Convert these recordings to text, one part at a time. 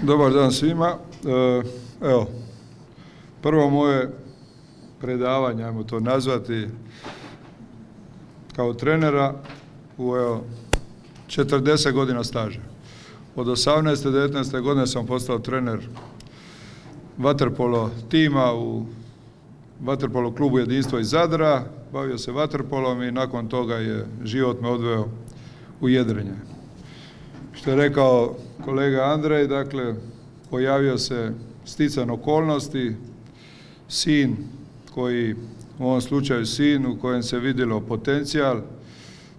Dobar dan svima. Evo, prvo moje predavanje, ajmo to nazvati, kao trenera u 40 godina staža. Od 18. 19. godine sam postao trener vaterpolo tima u vaterpolo klubu Jedinstvo iz Zadra, bavio se vaterpolom i nakon toga je život me odveo u jedrenje. Što je rekao kolega Andrej, dakle, pojavio se stican okolnosti, sin koji, u ovom slučaju sin u kojem se vidjelo potencijal,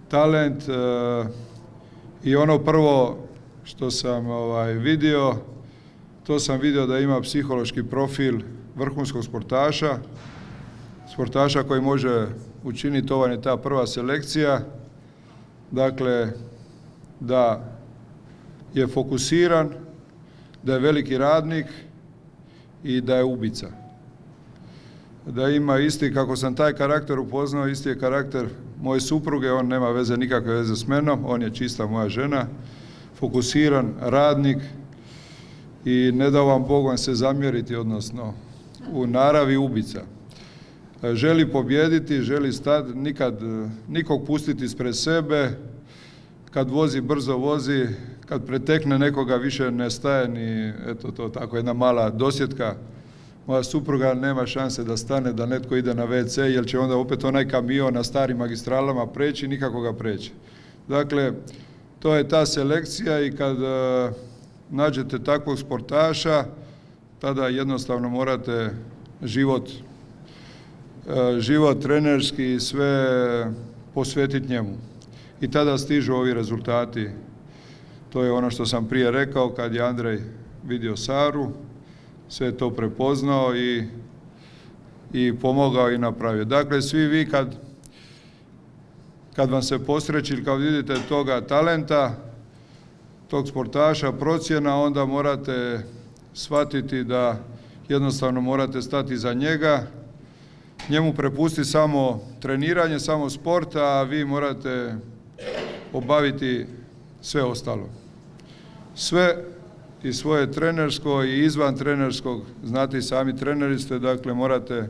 talent i ono prvo što sam vidio, to sam vidio da ima psihološki profil vrhunskog sportaša koji može učiniti, to vam je ta prva selekcija, dakle, da je fokusiran, da je veliki radnik i da je ubica. Da ima isti, kako sam taj karakter upoznao, isti je karakter moje supruge, on nema veze, nikakve veze s menom, on je čista moja žena, fokusiran, radnik i ne da vam Bog vam se zamjeriti, odnosno u naravi ubica. Želi pobijediti, želi stati, nikog pustiti ispred sebe, kad vozi, brzo vozi, kad pretekne nekoga više ne staje ni, eto to tako jedna mala dosjetka. Moja supruga nema šanse da stane, da netko ide na WC, jer će onda opet onaj kamion na starim magistralama preći, nikako ga preći. Dakle, to je ta selekcija i kad nađete takvog sportaša, tada jednostavno morate život trenerski sve posvetiti njemu. I tada stižu ovi rezultati. To je ono što sam prije rekao, kad je Andrej vidio Saru, sve je to prepoznao i pomogao i napravio. Dakle, svi vi kad vam se posreći ili kad vidite toga talenta, tog sportaša, procjena, onda morate shvatiti da jednostavno morate stati za njega, njemu prepustiti samo treniranje, samo sport, a vi morate obaviti sve ostalo. Sve i svoje trenersko i izvan trenerskog, znate i sami treneri ste, dakle morate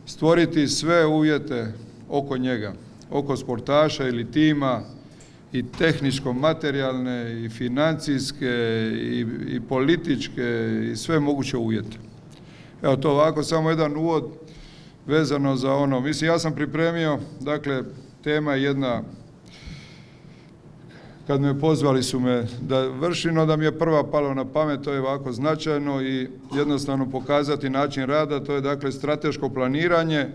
stvoriti sve uvjete oko njega, oko sportaša ili tima, i tehničko, materijalne, i financijske, i političke, i sve moguće uvjete. Evo to ovako, samo jedan uvod vezano za ono. Mislim, ja sam pripremio, dakle, tema je jedna, kad me pozvali su me da vršim, da mi je prva palo na pamet, to je ovako značajno i jednostavno pokazati način rada, to je dakle strateško planiranje,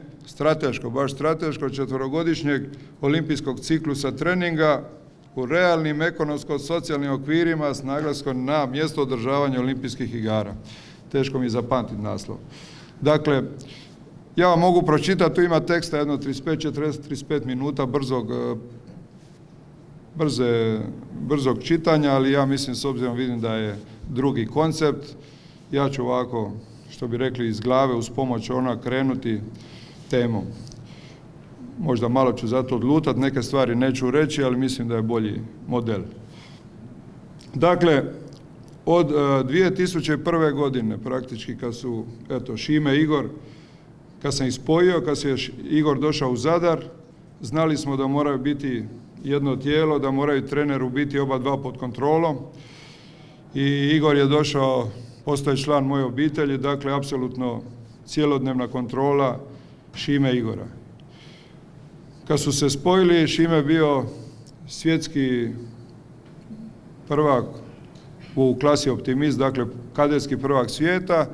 baš strateško, 4-godišnjeg olimpijskog ciklusa treninga u realnim ekonomsko-socijalnim okvirima s naglaskom na mjesto održavanja olimpijskih igara. Teško mi je zapamtiti naslov. Dakle, ja vam mogu pročitati, tu ima teksta jedno 35 minuta brzog čitanja, ali ja mislim, s obzirom vidim da je drugi koncept, ja ću ovako, što bi rekli, iz glave uz pomoć ona krenuti temom. Možda malo ću zato odlutati, neke stvari neću reći, ali mislim da je bolji model. Dakle, od 2001. godine praktički kad su, eto, Šime i Igor, kad sam ih spojio, kad se je Igor došao u Zadar, znali smo da moraju biti jedno tijelo, da moraju treneru biti oba dva pod kontrolom i Igor je došao, postaje član moje obitelji, dakle, apsolutno cjelodnevna kontrola Šime i Igora. Kad su se spojili, Šime bio svjetski prvak u klasi Optimist, dakle, kadetski prvak svijeta,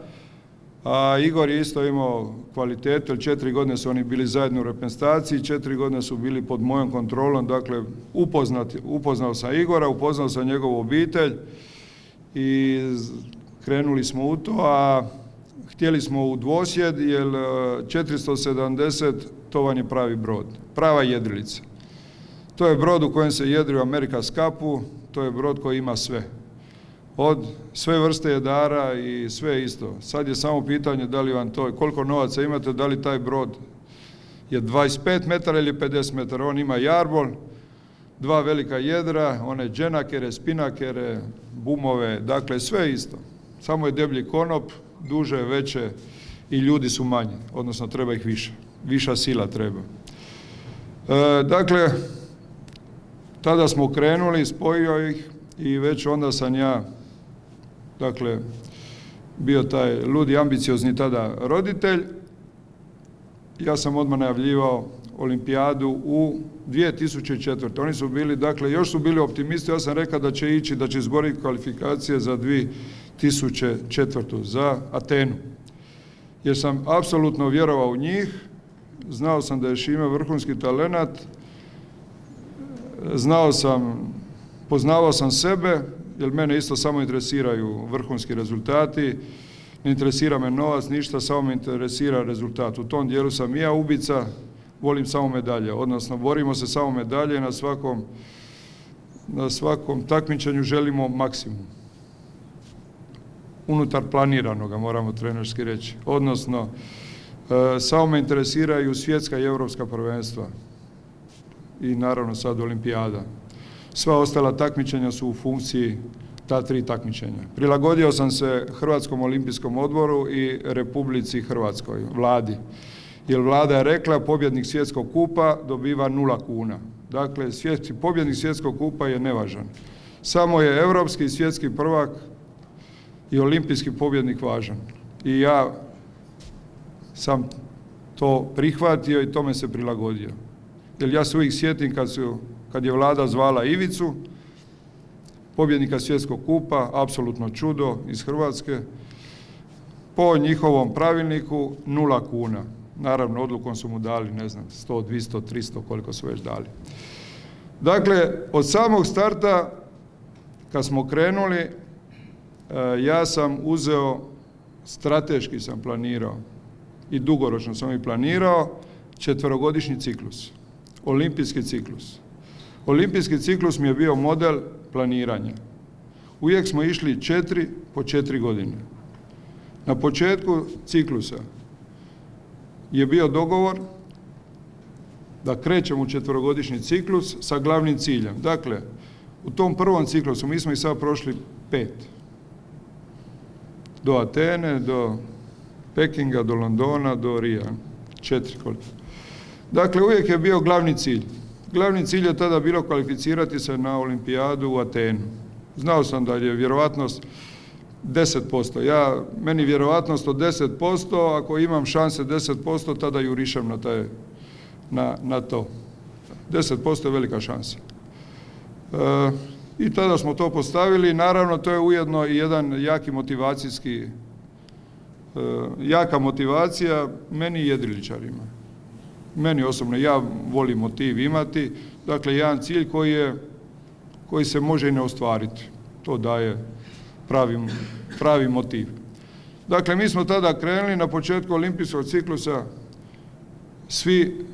a Igor je isto imao kvalitetu, 4 godine su oni bili zajedno u reprezentaciji, 4 godine su bili pod mojom kontrolom, dakle upoznao sam Igora, upoznao sam njegovu obitelj i krenuli smo u to, a htjeli smo u dvosjed, jer 470 to vam je pravi brod, prava jedrilica. To je brod u kojem se jedri u America's Cupu, to je brod koji ima sve. Od sve vrste jedara i sve isto. Sad je samo pitanje da li vam to, koliko novaca imate, da li taj brod je 25 metara ili 50 metara. On ima jarbol, 2 velika jedra, one dženakere, spinakere, bumove, dakle sve isto. Samo je deblji konop, duže, veće i ljudi su manji, odnosno treba ih više. Viša sila treba. Dakle, tada smo krenuli, spojio ih i već onda sam ja, dakle, bio taj ludi, ambiciozni tada roditelj. Ja sam odmah najavljivao olimpijadu u 2004. Oni su bili, dakle, još su bili optimisti, ja sam rekao da će ići, da će izboriti kvalifikacije za 2004. za Atenu. Jer sam apsolutno vjerovao u njih, znao sam da je Šime vrhunski talenat, poznavao sam sebe, jer mene isto samo interesiraju vrhunski rezultati, ne interesira me novac, ništa, samo me interesira rezultat. U tom dijelu sam i ja ubica, volim samo medalje, odnosno borimo se samo medalje, na svakom takmičenju želimo maksimum. Unutar planiranoga, moramo trenerski reći. Odnosno, samo me interesiraju svjetska i europska prvenstva i naravno sad olimpijada. Sva ostala takmičenja su u funkciji ta 3 takmičenja. Prilagodio sam se Hrvatskom olimpijskom odboru i Republici Hrvatskoj, vladi. Jer vlada je rekla, pobjednik svjetskog kupa dobiva 0 kuna. Dakle, pobjednik svjetskog kupa je nevažan. Samo je europski, svjetski prvak i olimpijski pobjednik važan. I ja sam to prihvatio i tome se prilagodio. Jer ja se uvijek sjetim kad je vlada zvala Ivicu, pobjednika svjetskog kupa, apsolutno čudo iz Hrvatske, po njihovom pravilniku 0 kuna. Naravno, odlukom su mu dali, ne znam, 100, 200, 300, koliko su već dali. Dakle, od samog starta, kad smo krenuli, ja sam uzeo, strateški sam planirao i dugoročno sam i planirao 4-godišnji ciklus, olimpijski ciklus. Olimpijski ciklus mi je bio model planiranja. Uvijek smo išli 4 po 4 godine. Na početku ciklusa je bio dogovor da krećemo u 4-godišnji ciklus sa glavnim ciljem. Dakle, u tom prvom ciklusu, mi smo i sad prošli 5. Do Atene, do Pekinga, do Londona, do Rija. 4 koliko. Dakle, uvijek je bio glavni cilj. Glavni cilj je tada bilo kvalificirati se na olimpijadu u Atenu. Znao sam da je vjerovatnost 10%. Meni vjerovatnost od 10%, ako imam šanse 10%, tada jurišem na to. 10% je velika šansa. I tada smo to postavili. Naravno, to je ujedno i jedan jaka motivacija meni i jedriličarima. Meni osobno, ja volim motiv imati. Dakle, jedan cilj koji se može i ne ostvariti. To daje pravi motiv. Dakle, mi smo tada krenuli na početku olimpijskog ciklusa, svi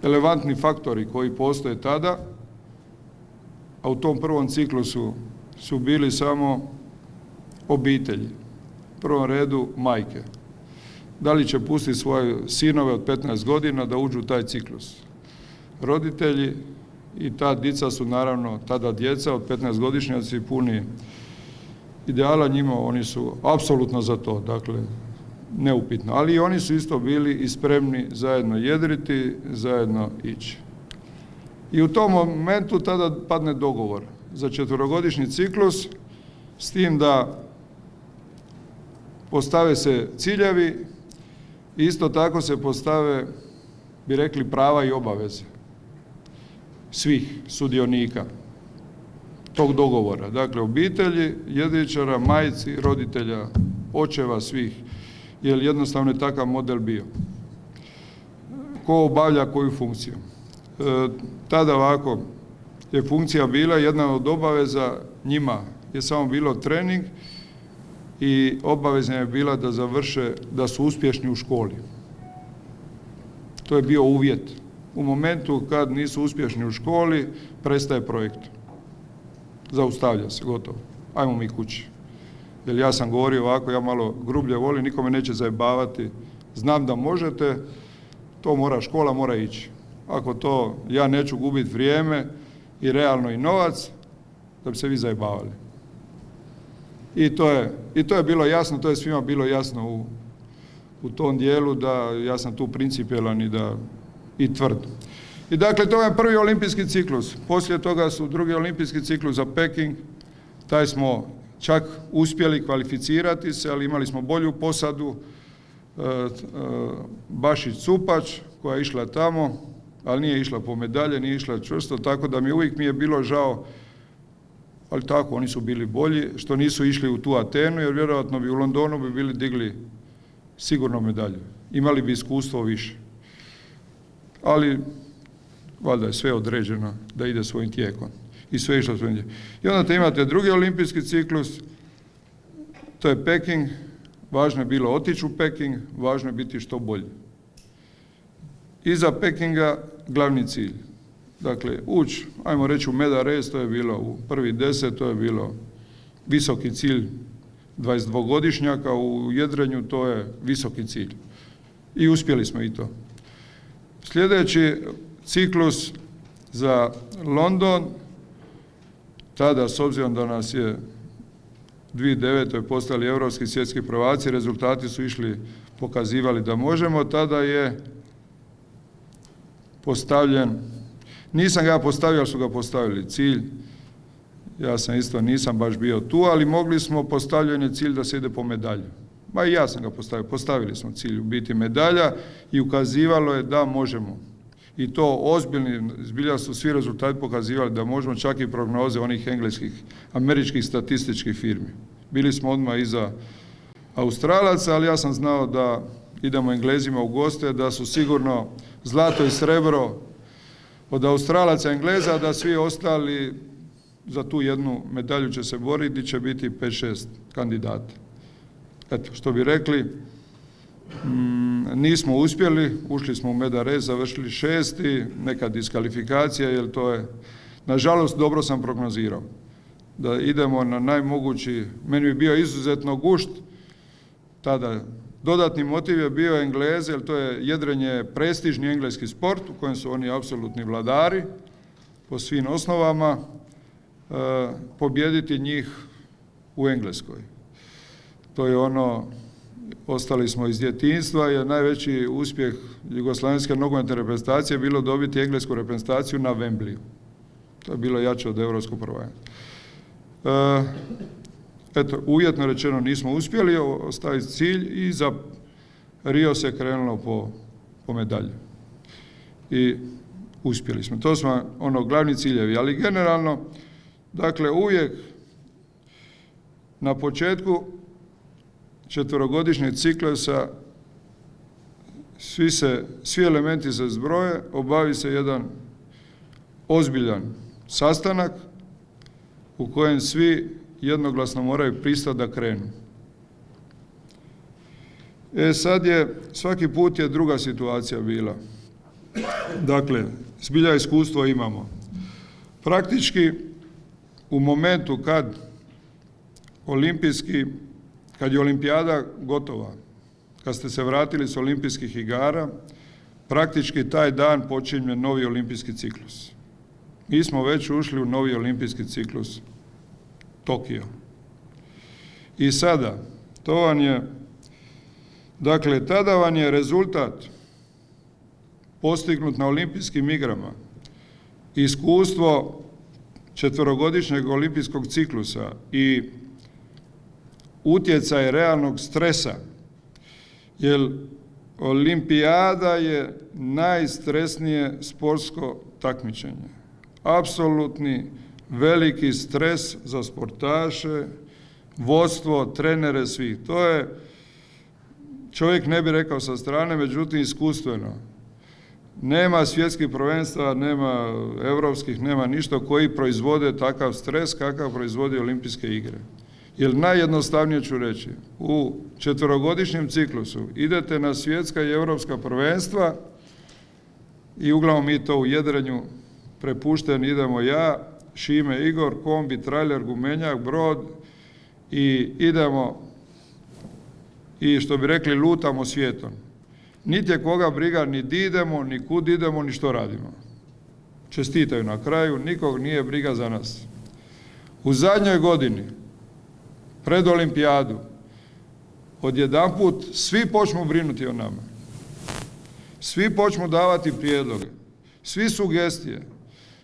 relevantni faktori koji postoje tada, a u tom prvom ciklusu su bili samo obitelji, u prvom redu majke. Da li će pustiti svoje sinove od 15 godina da uđu u taj ciklus? Roditelji i ta djeca su naravno tada djeca od 15-godišnjaci puni ideala njima, oni su apsolutno za to, dakle, neupitno. Ali i oni su isto bili i spremni zajedno jedriti, zajedno ići. I u tom momentu tada padne dogovor za 4-godišnji ciklus, s tim da postave se ciljevi, isto tako se postave, bi rekli, prava i obaveze svih sudionika tog dogovora. Dakle, obitelji, jedriličara, majci, roditelja, očeva, svih, jer jednostavno je takav model bio. Ko obavlja koju funkciju? Tada ovako je funkcija bila, jedna od obaveza njima je samo bilo trening i obavezna je bila da završe, da su uspješni u školi. To je bio uvjet. U momentu kad nisu uspješni u školi, prestaje projekt. Zaustavlja se, gotovo. Ajmo mi kući. Jer ja sam govorio ovako, ja malo grublje volim, nikome neće zajebavati. Znam da možete, to škola mora ići. Ako to, ja neću gubiti vrijeme, i realno i novac, da bi se vi zajebavali. I to je bilo jasno, to je svima bilo jasno u tom dijelu, da ja sam tu principijelan i tvrd. I dakle, to je prvi olimpijski ciklus. Poslije toga su drugi olimpijski ciklus za Peking, taj smo čak uspjeli kvalificirati se, ali imali smo bolju posadu, Bašić Cupač, koja je išla tamo, ali nije išla po medalje, nije išla čvrsto, tako da uvijek mi je bilo žao, ali tako, oni su bili bolji, što nisu išli u tu Atenu, jer vjerojatno bi u Londonu bi bili digli sigurno medalju. Imali bi iskustvo više. Ali, valjda je sve određeno da ide svojim tijekom. I sve išlo svojim tijekom. I onda imate drugi olimpijski ciklus, to je Peking. Važno je bilo otići u Peking, važno je biti što bolji. Iza Pekinga glavni cilj. Dakle, ući, ajmo reći, u medal race, to je bilo u prvi 10, to je bilo visoki cilj 22-godišnjaka, u jedrenju to je visoki cilj. I uspjeli smo i to. Sljedeći ciklus za London, tada, s obzirom da nas je 2009. postali europski svjetski prvaci, rezultati su išli, pokazivali da možemo, tada je postavljen, nisam ga postavio, ali su ga postavili cilj, ja sam isto nisam baš bio tu, ali mogli smo, postavljen je cilj da se ide po medalju. Ma i ja sam ga postavio, postavili smo cilj u biti medalja i ukazivalo je da možemo. I to ozbiljni, zbilja su svi rezultati pokazivali da možemo, čak i prognoze onih engleskih, američkih statističkih firmi. Bili smo odmah iza Australaca, ali ja sam znao da idemo Englezima u goste, da su sigurno zlato i srebro od Australaca i Engleza, da svi ostali za tu jednu medalju će se boriti, će biti 5-6 kandidata. Eto, što bi rekli, nismo uspjeli, ušli smo u medal race, završili 6. neka diskvalifikacija, jer to je, nažalost, dobro sam prognozirao. Da idemo na najmogući, meni bi bio izuzetno gušt, tada dodatni motiv je bio Engleze, jer to je jedrenje prestižni engleski sport, u kojem su oni apsolutni vladari, po svim osnovama, pobijediti njih u Engleskoj. To je ono, ostali smo iz djetinjstva, jer najveći uspjeh jugoslavenske nogometne reprezentacije bilo dobiti englesku reprezentaciju na Wembleyu. To je bilo jače od europskog prvaka. Eto, uvjetno rečeno nismo uspjeli ostaviti cilj i za Rio se krenulo po medalju. I uspjeli smo. To smo glavni ciljevi, ali generalno, dakle, uvijek na početku četverogodišnjeg ciklusa svi elementi se zbroje, obavi se jedan ozbiljan sastanak u kojem svi jednoglasno moraju pristati da krenu. Sad svaki put je druga situacija bila. Dakle, zbilja iskustvo imamo. Praktički, u momentu kad je olimpijada gotova, kad ste se vratili s olimpijskih igara, praktički taj dan počinje novi olimpijski ciklus. Mi smo već ušli u novi olimpijski ciklus, Tokio. I sada, tada vam je rezultat postignut na olimpijskim igrama, iskustvo četverogodišnjeg olimpijskog ciklusa i utjecaj realnog stresa, jer olimpijada je najstresnije sportsko takmičenje. Apsolutni veliki stres za sportaše, vodstvo, trenere, svih. To je, čovjek ne bi rekao sa strane, međutim iskustveno. Nema svjetskih prvenstva, nema europskih, nema ništa koji proizvode takav stres kakav proizvodi olimpijske igre. Jer najjednostavnije ću reći, u četverogodišnjem ciklusu idete na svjetska i europska prvenstva i uglavnom mi to u jedrenju prepušteni idemo ja, Šime, Igor, Kombi, Trailer, Gumenjak, Brod i idemo i što bi rekli lutamo svijetom. Niti je koga briga, ni di idemo, ni kud idemo, ni što radimo. čestitaju na kraju, nikog nije briga za nas. U zadnjoj godini, pred olimpijadu, odjedanput svi počnu brinuti o nama. Svi počnu davati prijedloge, svi sugestije,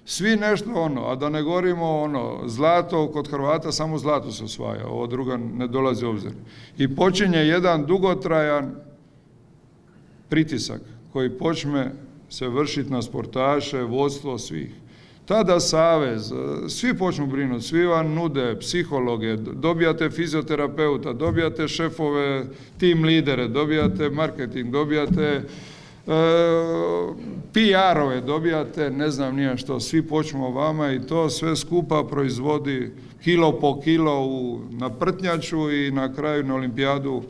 svi nešto a da ne govorimo zlato, kod Hrvata samo zlato se osvaja, ovo drugo ne dolazi u obzir. I počinje jedan dugotrajan pritisak koji počne se vršiti na sportaše, vodstvo svih. Tada savez, svi počnu brinuti, svi vam nude psihologe, dobijate fizioterapeuta, dobijate šefove, tim lidere, dobijate marketing, dobijate PR-ove, dobijate ne znam nije što, svi počnu vama i to sve skupa proizvodi kilo po kilo na prtnjaču i na kraju na olimpijadu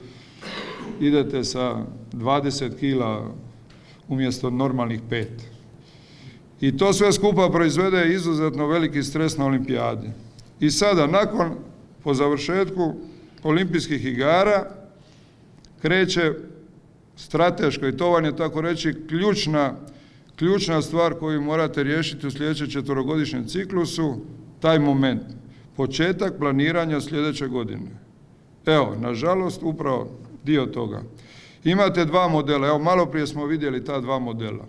idete sa 20 kila umjesto normalnih 5. I to sve skupa proizvede izuzetno veliki stres na olimpijadi. I sada, po završetku olimpijskih igara, kreće strateško, i to vam je tako reći ključna stvar koju morate riješiti u sljedećem 4-godišnjem ciklusu, taj moment. Početak planiranja sljedeće godine. Evo, nažalost, upravo dio toga. Imate 2 modela, evo malo prije smo vidjeli ta 2 modela.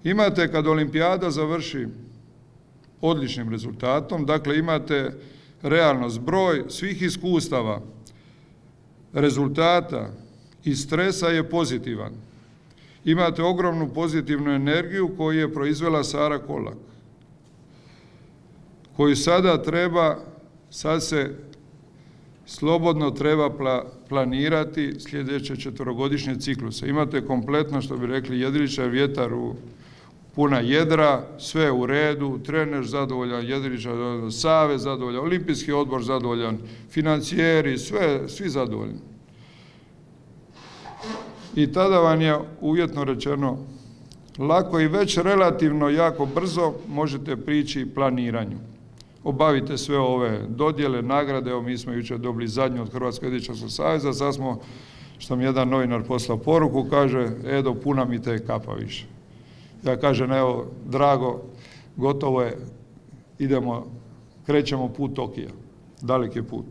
Imate kad olimpijada završi odličnim rezultatom, dakle imate realno zbroj svih iskustava, rezultata i stresa je pozitivan. Imate ogromnu pozitivnu energiju koju je proizvela Sara Kolak, koju sada se slobodno treba planirati sljedeće 4-godišnje cikluse. Imate kompletno, što bi rekli jedričar, vjetar u puna jedra, sve u redu, trener zadovoljan, jedričar, savez zadovoljan, olimpijski odbor zadovoljan, financijeri, svi zadovoljni. I tada vam je uvjetno rečeno lako i već relativno jako brzo možete prići planiranju. Obavite sve ove dodjele, nagrade, evo mi smo jučer dobili zadnju od Hrvatskog jedriličarskog saveza, sad smo, što mi jedan novinar poslao poruku, kaže, Edo, puna mi te kapa više. Ja kažem, evo, drago, gotovo je, krećemo put Tokija, daleki put.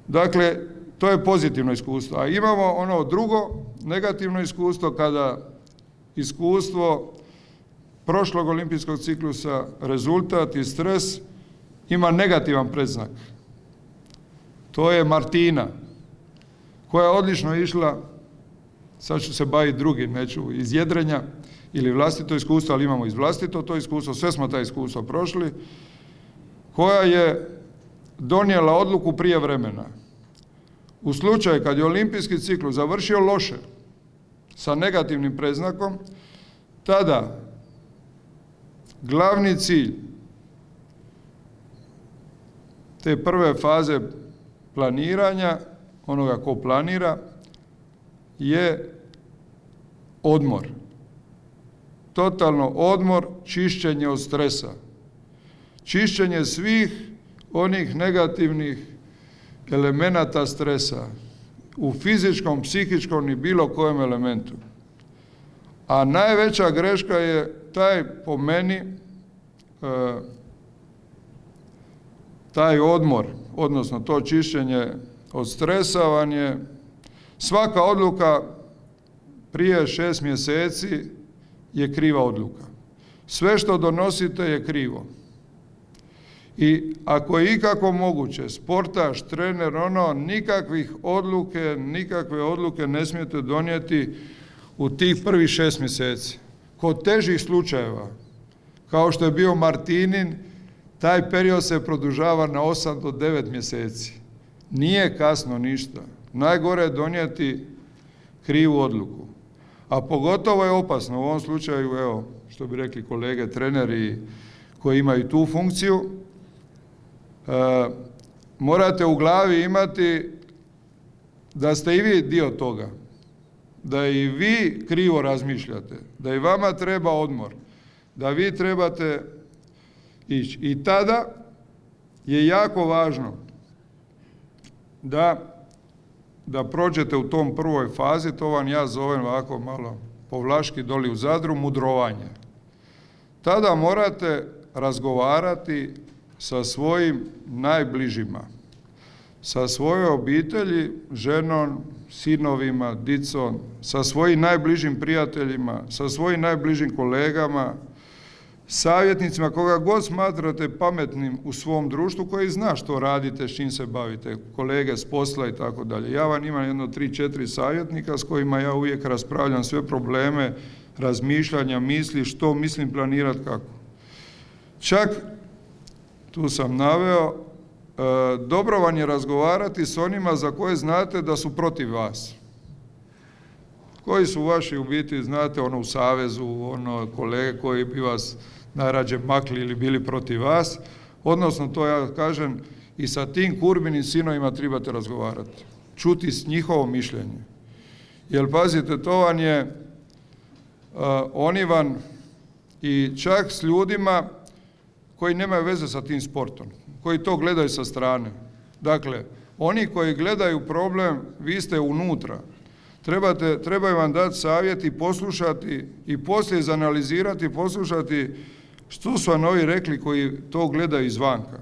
Dakle, to je pozitivno iskustvo. A imamo drugo, negativno iskustvo, kada iskustvo prošlog olimpijskog ciklusa, rezultat i stres ima negativan predznak. To je Martina, koja je odlično išla, sad ću se baviti drugim, neću iz jedrenja ili vlastito iskustvo, ali imamo iz vlastito to iskustvo, sve smo ta iskustva prošli, koja je donijela odluku prije vremena. U slučaju kad je olimpijski ciklus završio loše, sa negativnim predznakom, tada glavni cilj te prve faze planiranja, onoga ko planira, je odmor. Totalno odmor, čišćenje od stresa. Čišćenje svih onih negativnih elemenata stresa u fizičkom, psihičkom i bilo kojem elementu. A najveća greška je po meni, taj odmor, odnosno to čišćenje od stresa vam je svaka odluka prije 6 mjeseci je kriva odluka. Sve što donosite je krivo. I ako je ikako moguće, sportaš, trener, nikakve odluke ne smijete donijeti u tih prvih 6 mjeseci. Kod težih slučajeva, kao što je bio Martinin, taj period se produžava na 8 do 9 mjeseci. Nije kasno ništa. Najgore je donijeti krivu odluku. A pogotovo je opasno u ovom slučaju, evo, što bi rekli kolege treneri koji imaju tu funkciju, morate u glavi imati da ste i vi dio toga, da i vi krivo razmišljate, da i vama treba odmor, da vi trebate ići. I tada je jako važno da prođete u tom prvoj fazi, to vam ja zovem ovako malo povlaški doli u Zadru, mudrovanje. tada morate razgovarati sa svojim najbližima, sa svojoj obitelji, ženom, sinovima, dicom, sa svojim najbližim prijateljima, sa svojim najbližim kolegama, savjetnicima, koga god smatrate pametnim u svom društvu, koji zna što radite, s čim se bavite, kolege s posla i tako dalje. Ja vam imam jedno 3-4 savjetnika s kojima ja uvijek raspravljam sve probleme, razmišljanja, misli, što mislim planirati, kako. Čak, tu sam naveo, dobro vam je razgovarati s onima za koje znate da su protiv vas. Koji su vaši u biti, znate, u savezu, kolege koji bi vas najrađe makli ili bili protiv vas, odnosno to ja kažem i sa tim kurbinim sinovima trebate razgovarati, čuti s njihovo mišljenje. Jer pazite, to vam je, oni vam i čak s ljudima koji nemaju veze sa tim sportom, koji to gledaju sa strane. Dakle, oni koji gledaju problem, vi ste unutra. Trebaju vam dati savjet i poslušati i poslije izanalizirati, poslušati što su vam ovi rekli koji to gledaju izvanka,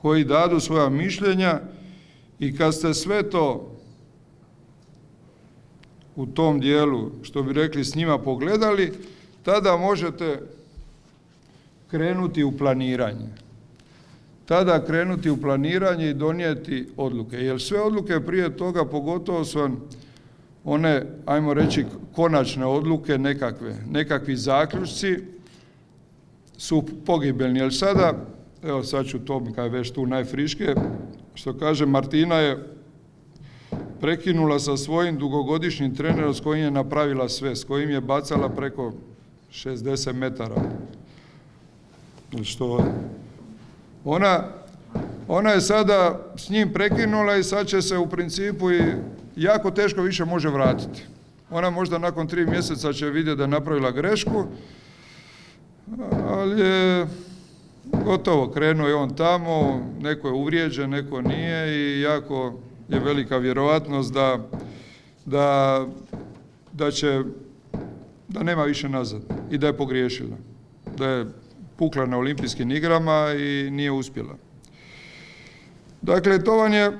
koji dadu svoja mišljenja i kad ste sve to u tom dijelu, što bi rekli, s njima pogledali, tada možete krenuti u planiranje. Tada krenuti u planiranje i donijeti odluke. Jer sve odluke prije toga, pogotovo su one, ajmo reći, konačne odluke, nekakvi zaključci, su pogibeljni. Jer sada, evo sad ću to, kad je već tu najfriške, što kaže, Martina je prekinula sa svojim dugogodišnjim trenerom s kojim je napravila sve, s kojim je bacala preko 60 metara. Što ona je sada s njim prekinula i sad će se u principu i jako teško više može vratiti. Ona možda nakon 3 mjeseca će vidjeti da je napravila grešku, ali je gotovo, krenuo je on tamo, neko je uvrijeđen, neko nije i jako je velika vjerojatnost da nema više nazad i da je pogriješila, da je pukla na olimpijskim igrama i nije uspjela. Dakle, to vam je...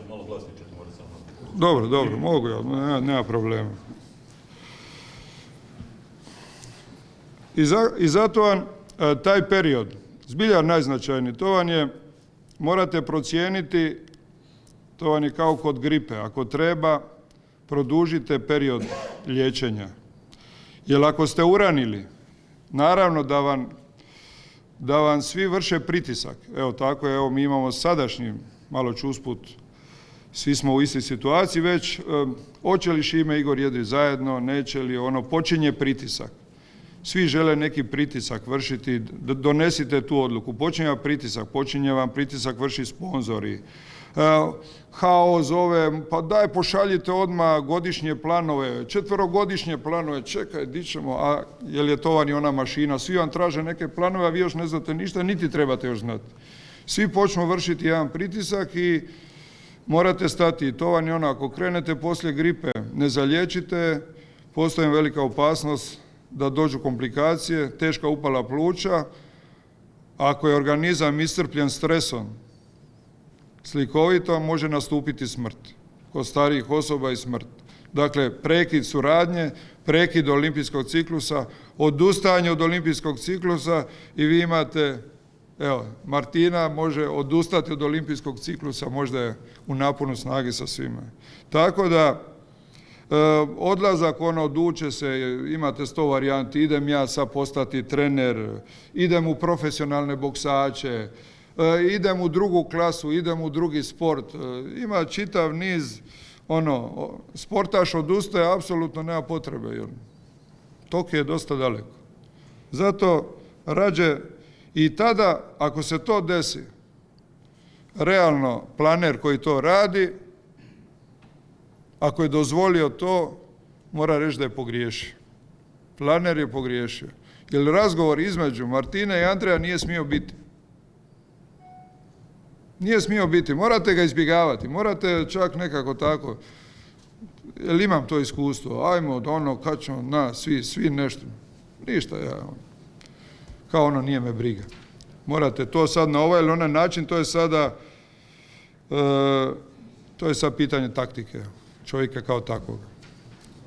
Malo glasnije ćete morati samo. Dobro, mogu ja, nema problema. I zato vam taj period, zbilja najznačajniji, to vam je, morate procijeniti, to vam je kao kod gripe, ako treba, produžite period liječenja. Jer ako ste uranili, naravno da vam svi vrše pritisak. Evo tako, evo mi imamo sadašnji, malo ću usput, svi smo u istoj situaciji već, hoće li Šime i Igor jedri zajedno, neće li, počinje pritisak. Svi žele neki pritisak vršiti, donesite tu odluku, počinje vam pritisak vrši sponzori. HO zove, pa daj pošaljite odmah godišnje planove, 4-godišnje planove, čekaj, di ćemo, a jel je to vam i ona mašina, svi vam traže neke planove, a vi još ne znate ništa, niti trebate još znati. Svi počnu vršiti jedan pritisak i morate stati. To vam je ono, ako krenete poslije gripe, ne zaliječite, postoji velika opasnost da dođu komplikacije, teška upala pluća, ako je organizam iscrpljen stresom, slikovito može nastupiti smrt. Kod starijih osoba i smrt. Dakle, prekid suradnje, prekid olimpijskog ciklusa, odustajanje od olimpijskog ciklusa i vi imate, evo, Martina može odustati od olimpijskog ciklusa, možda je u naponu snage sa svima. Tako da, odlazak, oduče se, imate 100 varijanti, idem ja sad postati trener, idem u profesionalne boksače, idem u drugu klasu, idem u drugi sport, ima čitav niz, sportaš odustaje, apsolutno nema potrebe, jer Tokio je dosta daleko. Zato rađe i tada, ako se to desi, realno planer koji to radi, ako je dozvolio to, mora reći da je pogriješio. Planer je pogriješio. Jer razgovor između Martine i Andreja nije smio biti. Nije smio biti, morate ga izbjegavati, morate čak nekako tako, jer imam to iskustvo, ajmo, kad ćemo, svi nešto. Ništa, kao ono nije me briga. Morate to sad na ovaj ili onaj način, to je sada sad pitanje taktike čovjeka kao takvog.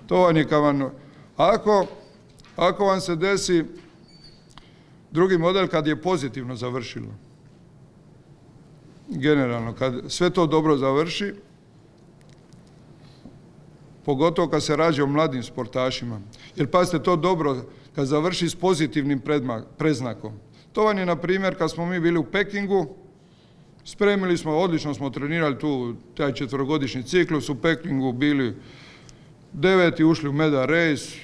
To vam je kao vam, ako vam se desi drugi model kad je pozitivno završilo, generalno, kad sve to dobro završi, pogotovo kad se radi o mladim sportašima, jer pazite to dobro, kad završi s pozitivnim predznakom. To vam je, na primjer, kad smo mi bili u Pekingu, spremili smo, odlično smo trenirali tu, taj 4-godišnji ciklus, u Pekingu bili 9. ušli u medal race,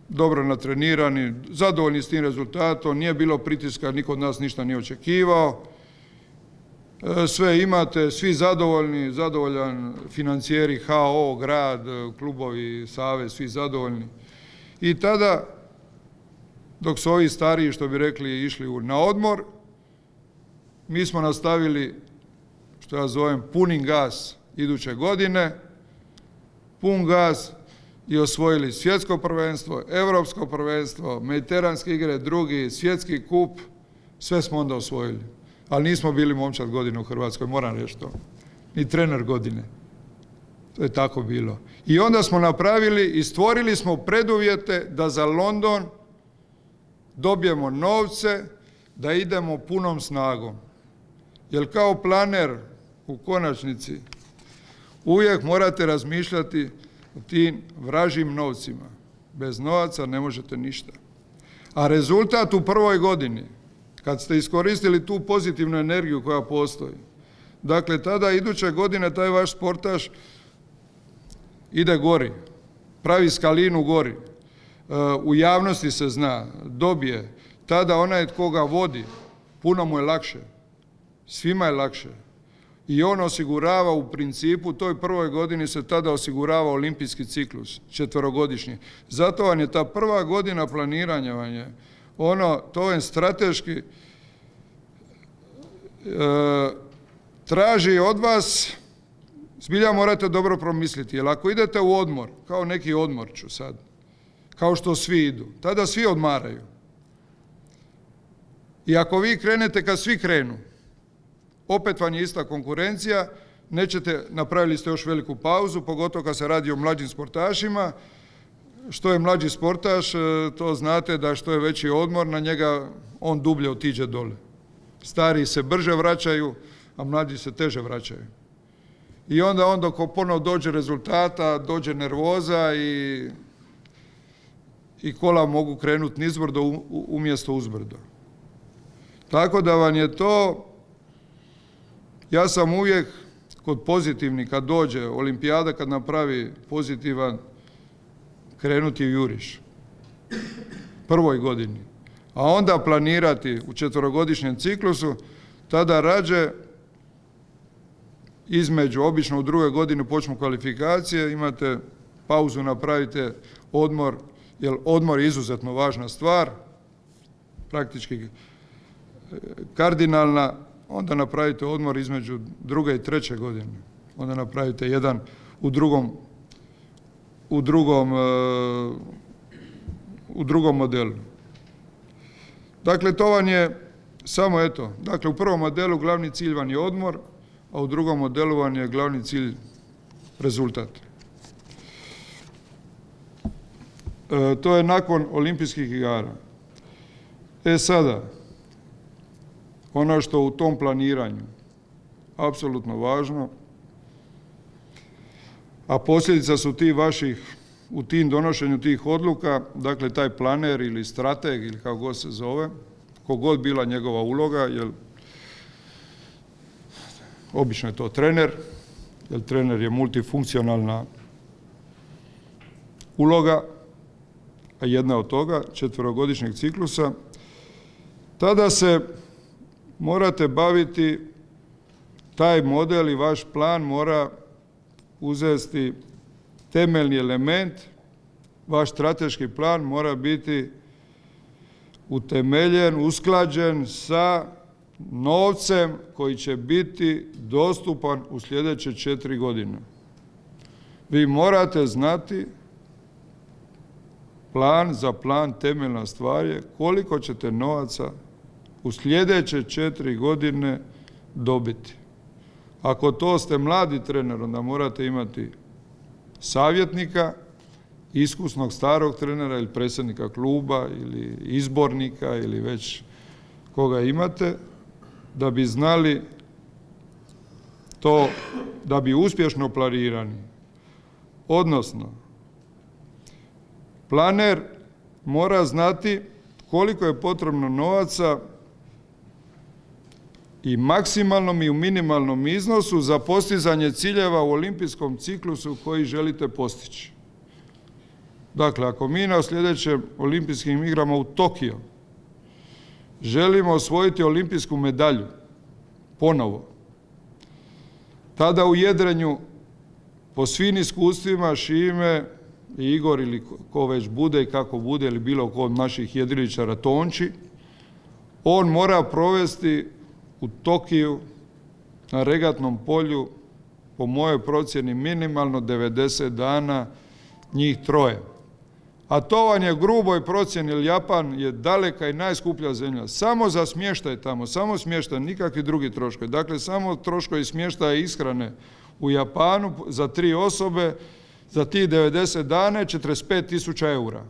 dobro natrenirani, zadovoljni s tim rezultatom, nije bilo pritiska, niko od nas ništa nije očekivao, sve imate, svi zadovoljni, zadovoljan financijeri, HO, grad, klubovi, savez, svi zadovoljni. I tada, dok su ovi stariji, što bi rekli, išli na odmor, mi smo nastavili, što ja zovem, punim gas iduće godine, pun gas i osvojili svjetsko prvenstvo, europsko prvenstvo, mediteranske igre, drugi, svjetski kup, sve smo onda osvojili. Ali nismo bili momčad godine u Hrvatskoj, moram reći to. Ni trener godine. To je tako bilo. I onda smo napravili i stvorili smo preduvjete da za London dobijemo novce, da idemo punom snagom. Jer kao planer u konačnici uvijek morate razmišljati o tim vražim novcima. Bez novaca ne možete ništa. A rezultat u prvoj godini, kad ste iskoristili tu pozitivnu energiju koja postoji, dakle tada iduće godine taj vaš sportaš ide gori, pravi skalinu gori, u javnosti se zna, dobije, tada onaj tko ga vodi, puno mu je lakše, svima je lakše. I on osigurava u principu, u toj prvoj godini se tada osigurava olimpijski ciklus, 4-godišnji. Zato vam je ta prva godina planiranja, to je strateški, traži od vas, zbilja morate dobro promisliti, jer ako idete u odmor, kao neki odmor ću sad, kao što svi idu, tada svi odmaraju. I ako vi krenete kad svi krenu, opet vam je ista konkurencija, napravili ste još veliku pauzu, pogotovo kad se radi o mlađim sportašima. Što je mlađi sportaš, to znate da što je veći odmor, na njega on dublje otiđe dole. Stariji se brže vraćaju, a mlađi se teže vraćaju. I onda dok ponovo dođe rezultata, dođe nervoza i kola mogu krenuti nizbrdo umjesto uzbrdo. Tako da vam je to, ja sam uvijek kod pozitivnih, kad dođe olimpijada, kad napravi pozitivan, krenuti u juriš. Prvoj godini. A onda planirati u 4-godišnjem ciklusu, tada rađe između, obično u drugoj godini počnu kvalifikacije, imate pauzu, napravite odmor, jer odmor je izuzetno važna stvar, praktički kardinalna, onda napravite odmor između druge i treće godine. Onda napravite jedan u drugom modelu. Dakle, to vam je samo eto. Dakle, u prvom modelu glavni cilj vam je odmor, a u drugom modelu vam je glavni cilj rezultat. To je nakon olimpijskih igara. Sada, ono što u tom planiranju apsolutno važno, a posljedica su ti vaših, u tim donošenju tih odluka, dakle taj planer ili strateg ili kako god se zove, kogod bila njegova uloga, jer obično je to trener, jer trener je multifunkcionalna uloga, a jedna od toga, 4-godišnjeg ciklusa, tada se morate baviti, taj model i vaš plan mora uzeti temeljni element, vaš strateški plan mora biti utemeljen, usklađen sa novcem koji će biti dostupan u sljedeće 4 godine. Vi morate znati plan za plan, temeljna stvar je koliko ćete novaca u sljedeće 4 godine dobiti. Ako to ste mladi trener, onda morate imati savjetnika, iskusnog starog trenera ili predsjednika kluba ili izbornika ili već koga imate, da bi znali to, da bi uspješno planirani. Odnosno, planer mora znati koliko je potrebno novaca i maksimalnom i u minimalnom iznosu za postizanje ciljeva u olimpijskom ciklusu koji želite postići. Dakle, ako mi na sljedećim olimpijskim igrama u Tokio želimo osvojiti olimpijsku medalju ponovo, tada u jedrenju po svim iskustvima Šime i Igor ili ko već bude i kako bude ili bilo ko od naših jedriličara Tonči, on mora provesti u Tokiju na regatnom polju po mojoj procjeni minimalno 90 dana, njih 3. A to vam je gruboj procjeni, jer Japan je daleka i najskuplja zemlja. Samo za smještaj tamo, samo smještaj, nikakvi drugi troškovi. Dakle, samo troškovi smještaja i ishrane u Japanu za 3 osobe, za tih 90 dana je 45.000 eura.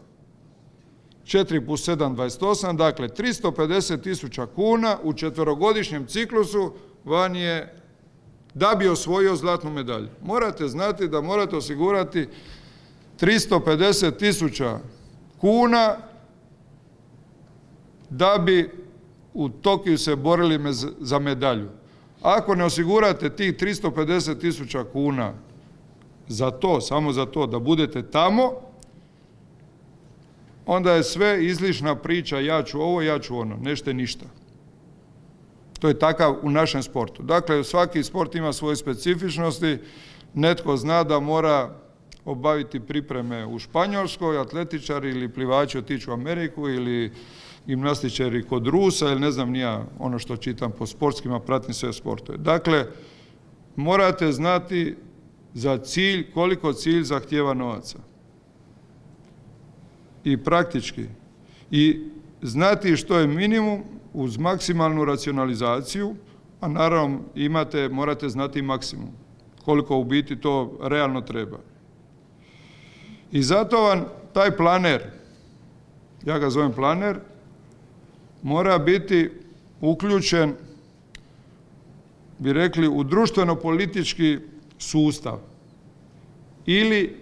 4 plus 7, 28, dakle 350.000 kuna u 4-godišnjem ciklusu van je da bi osvojio zlatnu medalju. Morate znati da morate osigurati 350.000 kuna da bi u Tokiju se borili za medalju. Ako ne osigurate tih 350.000 kuna za to, samo za to da budete tamo, onda je sve izlišna priča, ja ću ovo, ja ću ono, nećete ništa. To je takav u našem sportu. Dakle, svaki sport ima svoje specifičnosti, netko zna da mora obaviti pripreme u Španjolskoj, atletičari ili plivači otići u Ameriku ili gimnastičari kod Rusa ili ne znam ni ja, ono što čitam po sportskima, pratim sve sportove. Dakle, morate znati za cilj, koliko cilj zahtijeva novaca. I praktički. I znati što je minimum uz maksimalnu racionalizaciju, a naravno morate znati maksimum. Koliko u biti to realno treba. I zato vam taj planer, ja ga zovem planer, mora biti uključen, bi rekli, u društveno-politički sustav. Ili,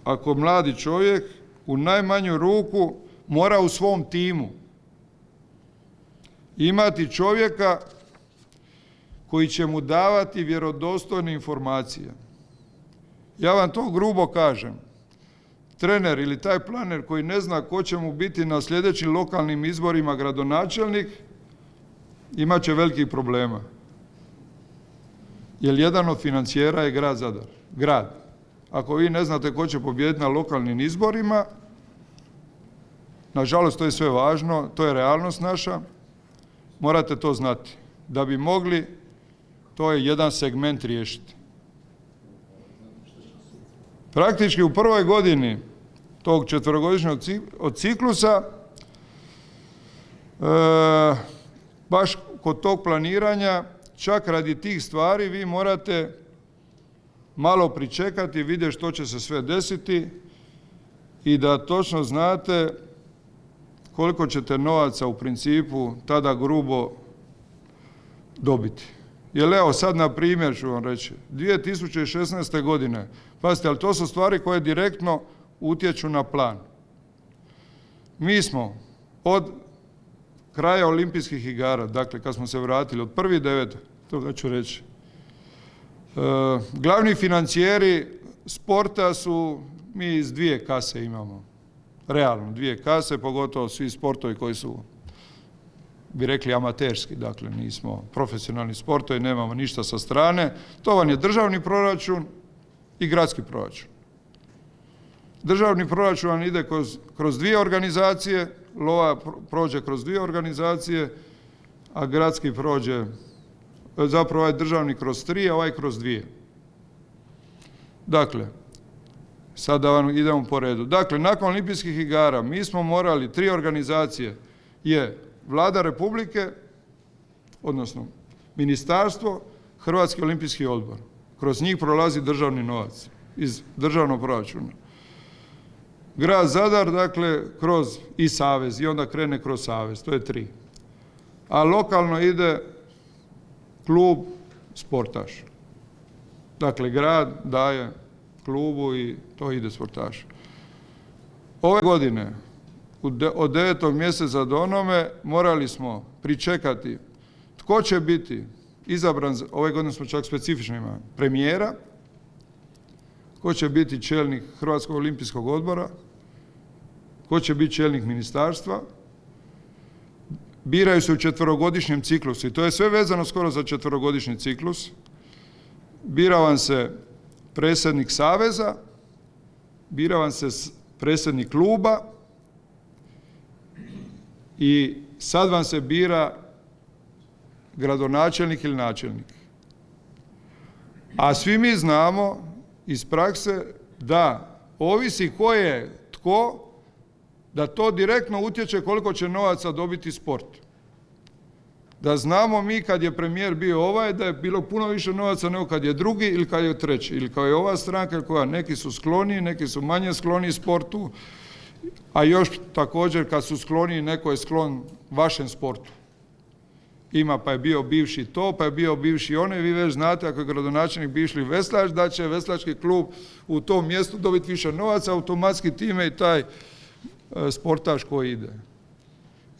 ako mladi čovjek, u najmanju ruku mora u svom timu imati čovjeka koji će mu davati vjerodostojne informacije. Ja vam to grubo kažem. Trener ili taj planer koji ne zna ko će mu biti na sljedećim lokalnim izborima gradonačelnik, imat će velikih problema. Jer jedan od financijera je grad Zadar. Grad. Ako vi ne znate ko će pobijediti na lokalnim izborima, nažalost to je sve važno, to je realnost naša, morate to znati. Da bi mogli, to je jedan segment riješiti. Praktički u prvoj godini tog 4-godišnjeg ciklusa, baš kod tog planiranja, čak radi tih stvari vi morate malo pričekati, vidjeti što će se sve desiti i da točno znate koliko ćete novaca u principu tada grubo dobiti. Jer evo sad na primjer ću vam reći, 2016. godine, pazite, ali to su stvari koje direktno utječu na plan. Mi smo od kraja olimpijskih igara, dakle kad smo se vratili, od 1.9., toga ću reći, glavni financijeri sporta su, mi iz 2 kase imamo, realno 2 kase, pogotovo svi sportovi koji su, bi rekli, amaterski, dakle nismo profesionalni sportovi, nemamo ništa sa strane, to vam je državni proračun i gradski proračun. Državni proračun vam ide kroz 2 organizacije, lova prođe kroz 2 organizacije, a gradski prođe, zapravo ovaj državni kroz 3, a ovaj kroz 2. Dakle, Sad da vam idemo po redu. Dakle, nakon olimpijskih igara mi smo morali 3 organizacije je Vlada Republike, odnosno Ministarstvo, Hrvatski olimpijski odbor. Kroz njih prolazi državni novac iz državnog proračuna. Grad Zadar, dakle, kroz i savez i onda krene kroz savez, to je 3. A lokalno ide klub sportaš. Dakle, grad daje klubu i to ide sportaš. Ove godine, od 9. mjeseca do onome, morali smo pričekati tko će biti izabran, ove godine smo čak specifično imali, premijera, tko će biti čelnik Hrvatskog olimpijskog odbora, tko će biti čelnik ministarstva, biraju se u 4-godišnjem ciklusu i to je sve vezano skoro za 4-godišnji ciklus. Bira vam se predsjednik saveza, bira vam se predsjednik kluba i sad vam se bira gradonačelnik ili načelnik. A svi mi znamo iz prakse da ovisi ko je tko, da to direktno utječe koliko će novaca dobiti sport. Da znamo mi kad je premijer bio ovaj, da je bilo puno više novaca nego kad je drugi ili kad je treći. Ili kao je ova stranka ili koja. Neki su skloniji, neki su manje skloniji sportu, a još također kad su skloniji, neko je sklon vašem sportu. Ima pa je bio bivši to, pa je bio bivši onaj, vi već znate ako je gradonačelnik bivši veslač, da će veslački klub u tom mjestu dobiti više novaca, automatski time i taj sportaš koji ide.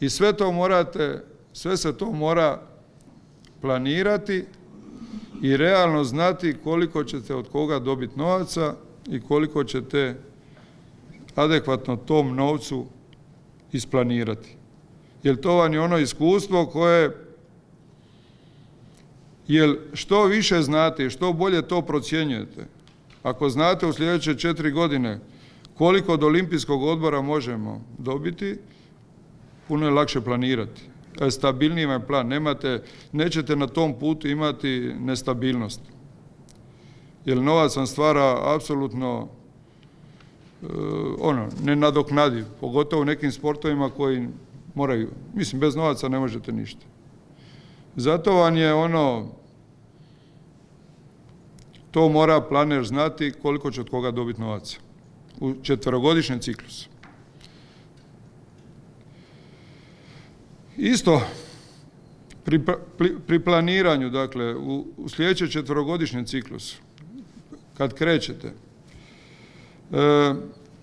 I sve se to mora planirati i realno znati koliko ćete od koga dobiti novaca i koliko ćete adekvatno tom novcu isplanirati. Jer to vam je ono iskustvo koje, jer što više znate i što bolje to procjenjujete, ako znate u sljedeće 4 godine koliko od olimpijskog odbora možemo dobiti, puno je lakše planirati. Stabilniji vam je plan, nećete na tom putu imati nestabilnost. Jer novac vam stvara apsolutno nenadoknadiv, pogotovo u nekim sportovima koji moraju, mislim bez novaca ne možete ništa. Zato vam je to mora planer znati koliko će od koga dobiti novaca u 4-godišnjem ciklusu. Isto, pri planiranju, dakle, u sljedećem 4-godišnjem ciklusu, kad krećete,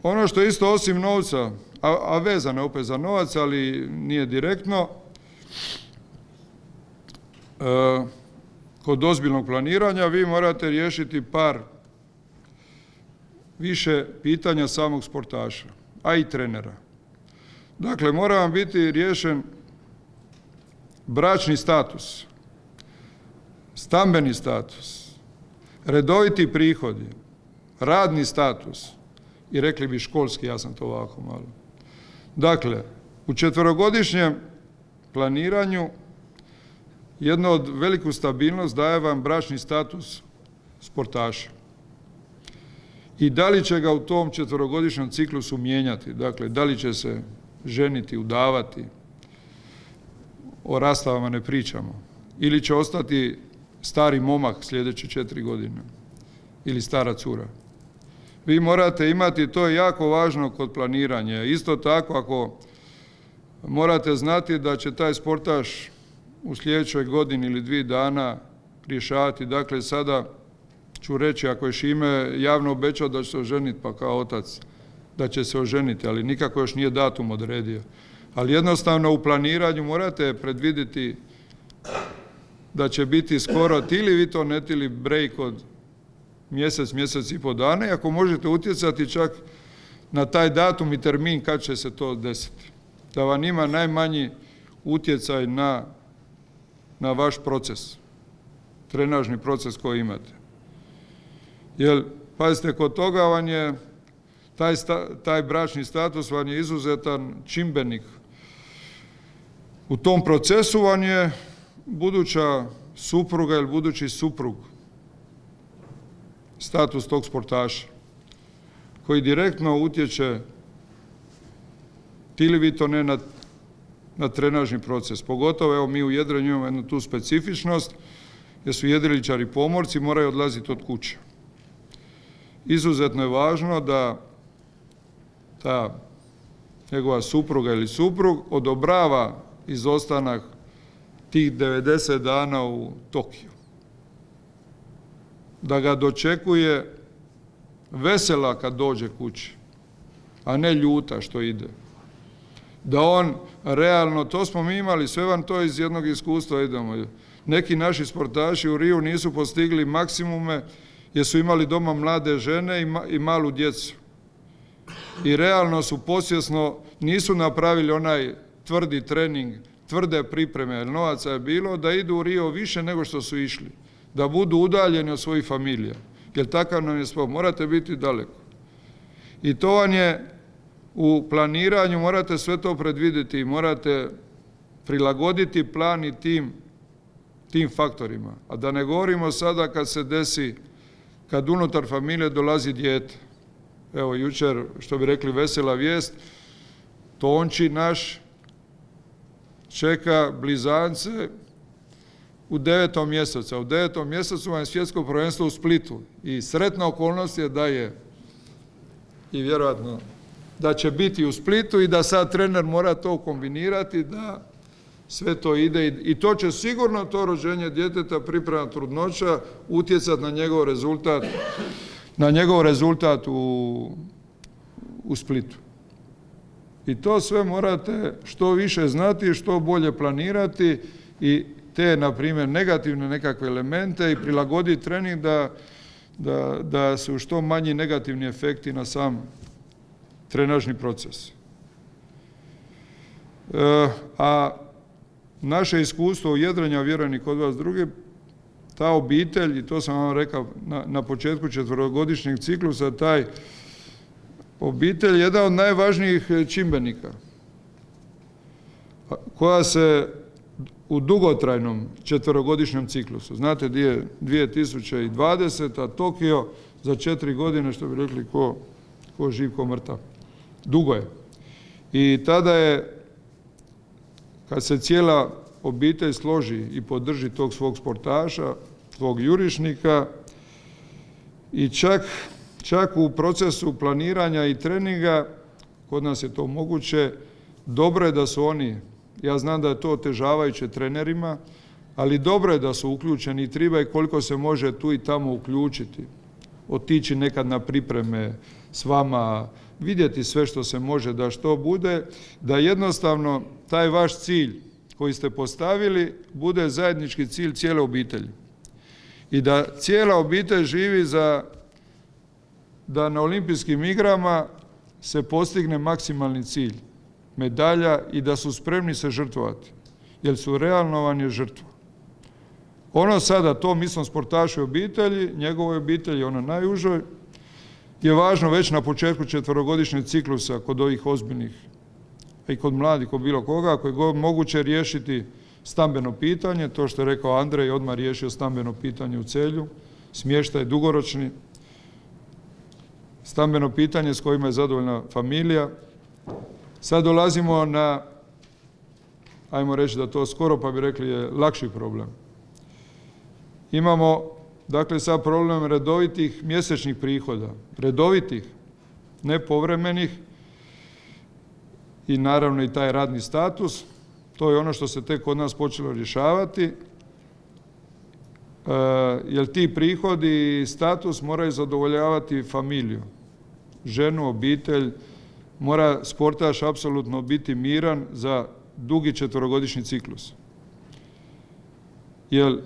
ono što je isto osim novca, a vezano je opet za novac, ali nije direktno, kod ozbiljnog planiranja vi morate riješiti par više pitanja samog sportaša, a i trenera. Dakle, mora vam biti riješen bračni status, stambeni status, redoviti prihodi, radni status i rekli bi školski, ja sam to ovako malo. Dakle, u 4-godišnjem planiranju jedno od veliku stabilnost daje vam bračni status sportaša. I da li će ga u tom 4-godišnjem ciklusu mijenjati, dakle, da li će se ženiti, udavati, o rastavama ne pričamo, ili će ostati stari momak sljedeće 4 godine, ili stara cura. Vi morate imati, to je jako važno kod planiranja. Isto tako, ako morate znati da će taj sportaš u sljedećoj godini ili 2 dana rješavati, dakle, sada ću reći, ako je Šime javno obećao da će se oženiti, pa kao otac, da će se oženiti, ali nikako još nije datum odredio. Ali jednostavno u planiranju morate predvidjeti da će biti skoro tili vi to netili break od mjesec i pol dana i ako možete utjecati čak na taj datum i termin kad će se to desiti. Da vam ima najmanji utjecaj na vaš proces, trenažni proces koji imate. Jer, pazite, kod toga vam je taj bračni status vam je izuzetan čimbenik. U tom procesu vam je buduća supruga ili budući suprug, status tog sportaša. koji direktno utječe, htili vi to ne, na trenažni proces. Pogotovo, evo, mi u jedrenju imamo jednu tu specifičnost, jer su jedriličari pomorci, moraju odlaziti od kuće. Izuzetno je važno da ta njegova supruga ili suprug odobrava izostanak tih 90 dana u Tokiju. Da ga dočekuje vesela kad dođe kući, a ne ljuta što ide. Da on realno, to smo mi imali, sve vam to iz jednog iskustva idemo. Neki naši sportaši u Riju nisu postigli maksimume jer su imali doma mlade žene i malu djecu. I realno su posvjesno, nisu napravili onaj tvrdi trening, tvrde pripreme, jer novaca je bilo, da idu u Rio više nego što su išli. Da budu udaljeni od svojih familija. Jer takav nam je sport, morate biti daleko. I to vam je u planiranju, morate sve to predvidjeti i morate prilagoditi plan i tim faktorima. A da ne govorimo sada kad se desi, kad unutar familije dolazi dijete. Evo, jučer, što bi rekli, vesela vijest, Tonči naš čeka blizance u 9. mjesecu. U 9. mjesecu vam je svjetsko prvenstvo u Splitu. I sretna okolnost je da je, i vjerojatno da će biti u Splitu i da sad trener mora to kombinirati, da sve to ide i to će sigurno, to rođenje djeteta, priprema trudnoća, utjecati na njegov rezultat u Splitu. I to sve morate što više znati, što bolje planirati i te, na primjer, negativne nekakve elemente i prilagoditi trening da su što manji negativni efekti na sam trenažni proces. A naše iskustvo u jedrenju, vjerujem i kod vas drugi, ta obitelj, i to sam vam rekao na početku 4-godišnjeg ciklusa, taj obitelj je jedan od najvažnijih čimbenika koja se u dugotrajnom 4-godišnjem ciklusu, znate gdje je 2020. Tokio za 4 godine, što bi rekli, ko živ, ko mrtav. Dugo je. I tada je, kad se cijela obitelj složi i podrži tog svog sportaša, svog jurišnika, i čak u procesu planiranja i treninga, kod nas je to moguće, dobro je da su oni, ja znam da je to otežavajuće trenerima, ali dobro je da su uključeni i treba i koliko se može tu i tamo uključiti. Otići nekad na pripreme s vama, vidjeti sve što se može da što bude, da jednostavno taj vaš cilj koji ste postavili bude zajednički cilj cijele obitelji. I da cijela obitelj živi da na olimpijskim igrama se postigne maksimalni cilj, medalja, i da su spremni se žrtvovati, jer su realno vam je žrtva. Ono sada, to mislim sportašu i obitelji, njegovoj obitelji, ono najužoj, je važno već na početku 4-godišnjeg ciklusa kod ovih ozbiljnih, a i kod mladih, kod bilo koga, ako je god moguće riješiti stambeno pitanje, to što je rekao Andrej, odmah riješio stambeno pitanje u Celju, smještaj dugoročni, stambeno pitanje s kojima je zadovoljna familija. Sad dolazimo na, ajmo reći da to skoro, pa bi rekli, je lakši problem. Imamo, dakle, sad problem redovitih mjesečnih prihoda, redovitih, ne povremenih, i naravno i taj radni status. To je ono što se tek kod nas počelo rješavati, jer ti prihodi i status moraju zadovoljavati familiju, ženu, obitelj, mora sportaš apsolutno biti miran za dugi 4-godišnji ciklus. Jer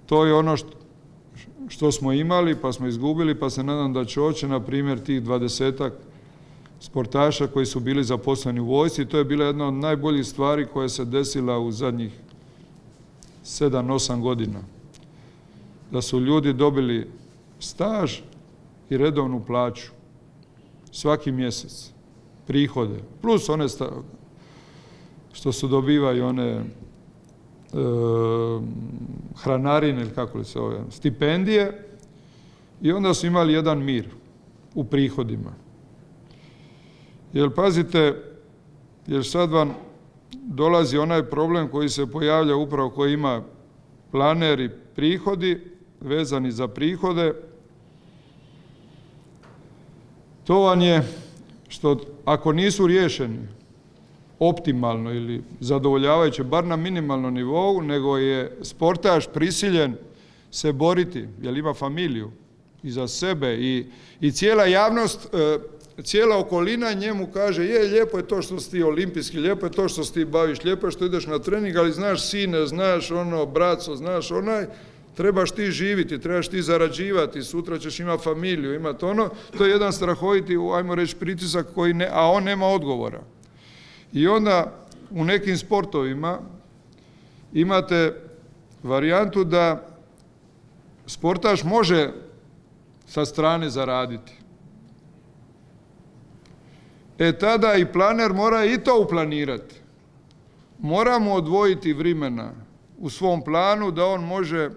to je ono što smo imali, pa smo izgubili, pa se nadam da će oći, na primjer, tih 20-ak sportaša koji su bili zaposleni u vojsci. To je bila jedna od najboljih stvari koja se desila u zadnjih 7-8 godina. Da su ljudi dobili staž i redovnu plaću svaki mjesec, prihode, plus one što su dobivaju one hranarine, ili kako li se zove, stipendije, i onda su imali jedan mir u prihodima. Jer pazite, jer sad vam dolazi onaj problem koji se pojavlja upravo koji ima planer i prihodi, vezani za prihode. To vam je što ako nisu riješeni optimalno ili zadovoljavajuće, bar na minimalnom nivou, nego je sportaš prisiljen se boriti, jer ima familiju iza sebe i cijela javnost, cijela okolina njemu kaže lijepo je to što si ti olimpijski, lijepo je to što se ti baviš, lijepo je što ideš na trening, ali znaš sine, znaš ono, braco, znaš onaj, trebaš ti živiti, trebaš ti zarađivati, sutra ćeš imati familiju, imati ono, to je jedan strahoviti, ajmo reći, pritisak a on nema odgovora. I onda u nekim sportovima imate varijantu da sportaš može sa strane zaraditi. Tada i planer mora i to uplanirati. Moramo odvojiti vremena u svom planu da on može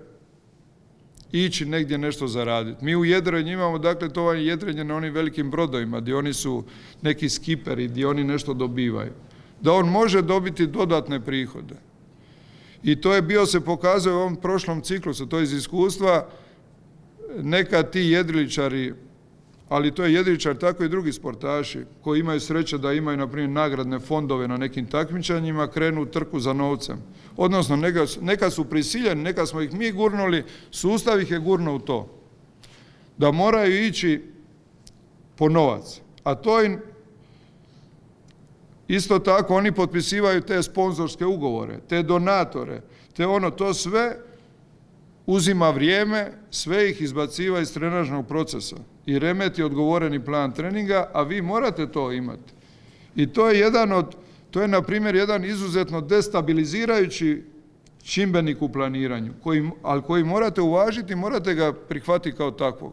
ići negdje nešto zaraditi. Mi u jedrenju imamo, dakle, to je jedrenje na onim velikim brodovima, gdje oni su neki skiperi, gdje oni nešto dobivaju. Da on može dobiti dodatne prihode. I to je se pokazuje u ovom prošlom ciklusu, to je iz iskustva, nekad ti jedriličari, ali to je jedriličar, tako i drugi sportaši, koji imaju sreće da imaju, na primjer, nagradne fondove na nekim takmičenjima, krenu u trku za novcem. Odnosno, neka su prisiljeni, neka smo ih mi gurnuli, sustav ih je gurnuo u to. Da moraju ići po novac. A to im, isto tako, oni potpisivaju te sponzorske ugovore, te donatore, to sve uzima vrijeme, sve ih izbaciva iz trenažnog procesa i remeti odgovoreni plan treninga, a vi morate to imati. I to je na primjer jedan izuzetno destabilizirajući čimbenik u planiranju, ali koji morate uvažiti, morate ga prihvatiti kao takvog.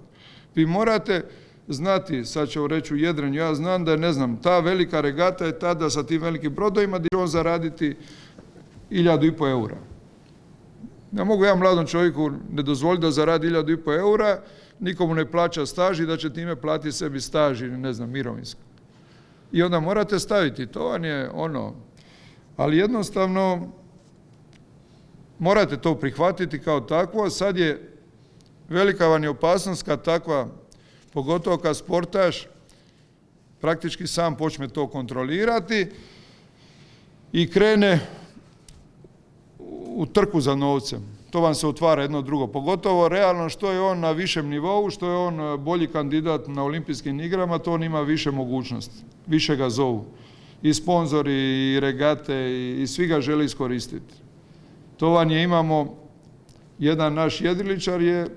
Vi morate znati, sad ću reći u jedrenju, ja znam da je, ta velika regata je tada sa tim velikim brodovima gdje će on zaraditi 1.500 eura. Ne mogu ja mladom čovjeku ne dozvoliti da zaradi 1.500 eura, nikomu ne plaća staž i da će time platiti sebi staž ili mirovinsko. I onda morate staviti, to vam je ono, ali jednostavno morate to prihvatiti kao takvo. Sad je velika vam je opasnost kad takva, pogotovo kad sportaš praktički sam počne to kontrolirati i krene u trku za novcem. To vam se otvara jedno drugo. Pogotovo realno što je on na višem nivou, što je on bolji kandidat na olimpijskim igrama, to on ima više mogućnosti. Više ga zovu. I sponzori, i regate, i svi ga žele iskoristiti. To vam je, imamo, jedan naš jedriličar je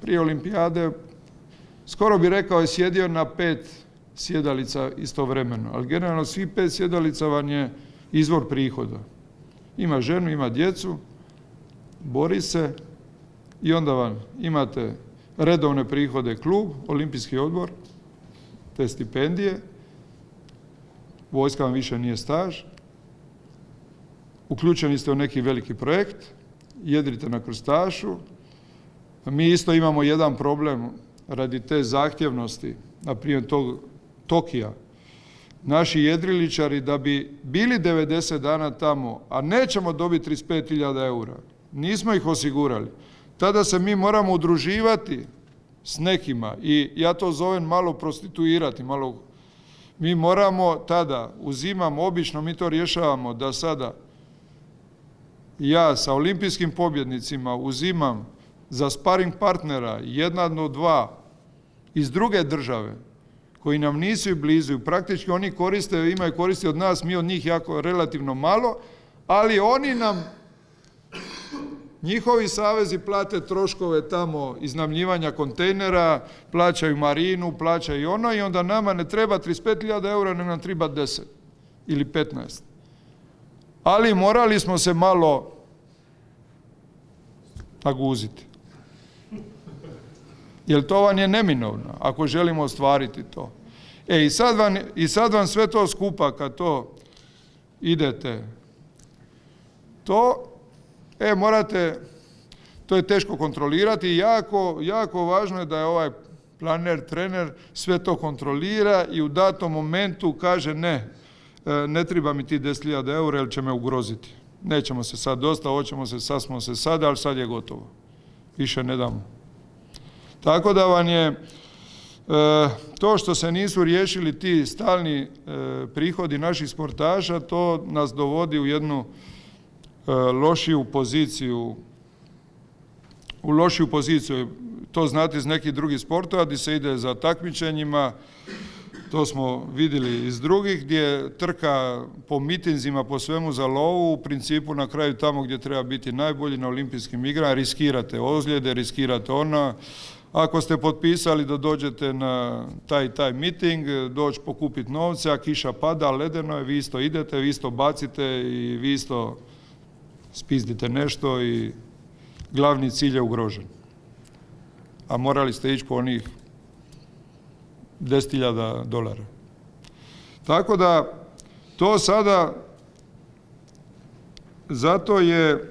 prije olimpijade, skoro bi rekao, je sjedio na 5 sjedalica istovremeno. Ali generalno svi 5 sjedalica vam je izvor prihoda. Ima ženu, ima djecu, bori se i onda vam imate redovne prihode klub, olimpijski odbor, te stipendije, vojska vam više nije staž, uključeni ste u neki veliki projekt, jedrite na krstašu. Mi isto imamo jedan problem radi te zahtjevnosti, na primjer tog Tokija. Naši jedriličari da bi bili 90 dana tamo, a nećemo dobiti 35.000 eura, nismo ih osigurali, tada se mi moramo udruživati s nekima i ja to zovem malo prostituirati, mi moramo tada, obično mi to rješavamo da sada ja sa olimpijskim pobjednicima uzimam za sparing partnera 1 do 2 iz druge države, koji nam nisu i blizu, praktički oni imaju koristi od nas, mi od njih jako relativno malo, ali oni nam, njihovi savezi plate troškove tamo iznajmljivanja kontejnera, plaćaju marinu, plaćaju ono i onda nama ne treba 35.000 eura, nego nam treba 10 ili 15. Ali morali smo se malo naguziti. Jer to vam je neminovno, ako želimo ostvariti to. I sad vam sve to skupa, kad to idete, morate, to je teško kontrolirati i jako važno je da je ovaj planer, trener, sve to kontrolira i u datom momentu kaže ne treba mi ti 10.000 eura jer će me ugroziti. Nećemo se sad dosta, hoćemo se, sad smo se sada, ali sad je gotovo. Više ne damo. Tako da vam je to što se nisu riješili ti stalni prihodi naših sportaša, to nas dovodi u jednu lošiju poziciju. To znate iz nekih drugih sportova gdje se ide za takmičenjima, to smo vidjeli iz drugih, gdje trka po mitinzima, po svemu za lovu, u principu na kraju tamo gdje treba biti najbolji na olimpijskim igrama, riskirate ozljede, riskirate ako ste potpisali da dođete na taj miting, doći pokupiti novce, a kiša pada, ledeno je, vi isto idete, vi isto bacite i vi isto spizdite nešto i glavni cilj je ugrožen. A morali ste ići po onih 10.000 dolara. Tako da to sada, zato je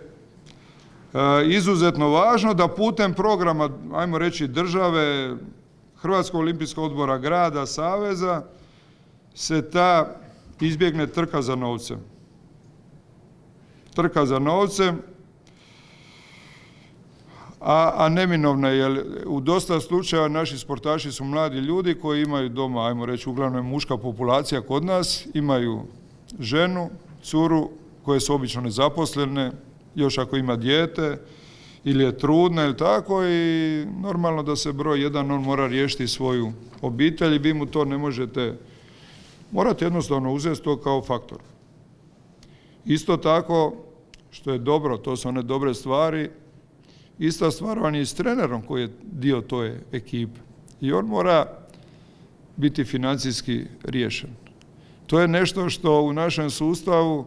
izuzetno važno da putem programa, ajmo reći države, Hrvatskog olimpijskog odbora, grada, saveza, se ta izbjegne trka za novcem. Trka za novcem, a neminovna je, jer u dosta slučajeva naši sportaši su mladi ljudi koji imaju doma, ajmo reći, uglavnom muška populacija kod nas, imaju ženu, curu, koje su obično nezaposlene, još ako ima dijete, ili je trudna ili tako, i normalno da se broj jedan, on mora riješiti svoju obitelj i vi mu to ne možete, morate jednostavno uzeti to kao faktor. Isto tako, što je dobro, to su one dobre stvari, ista stvar vam je i s trenerom koji je dio toje ekipe. I on mora biti financijski riješen. To je nešto što u našem sustavu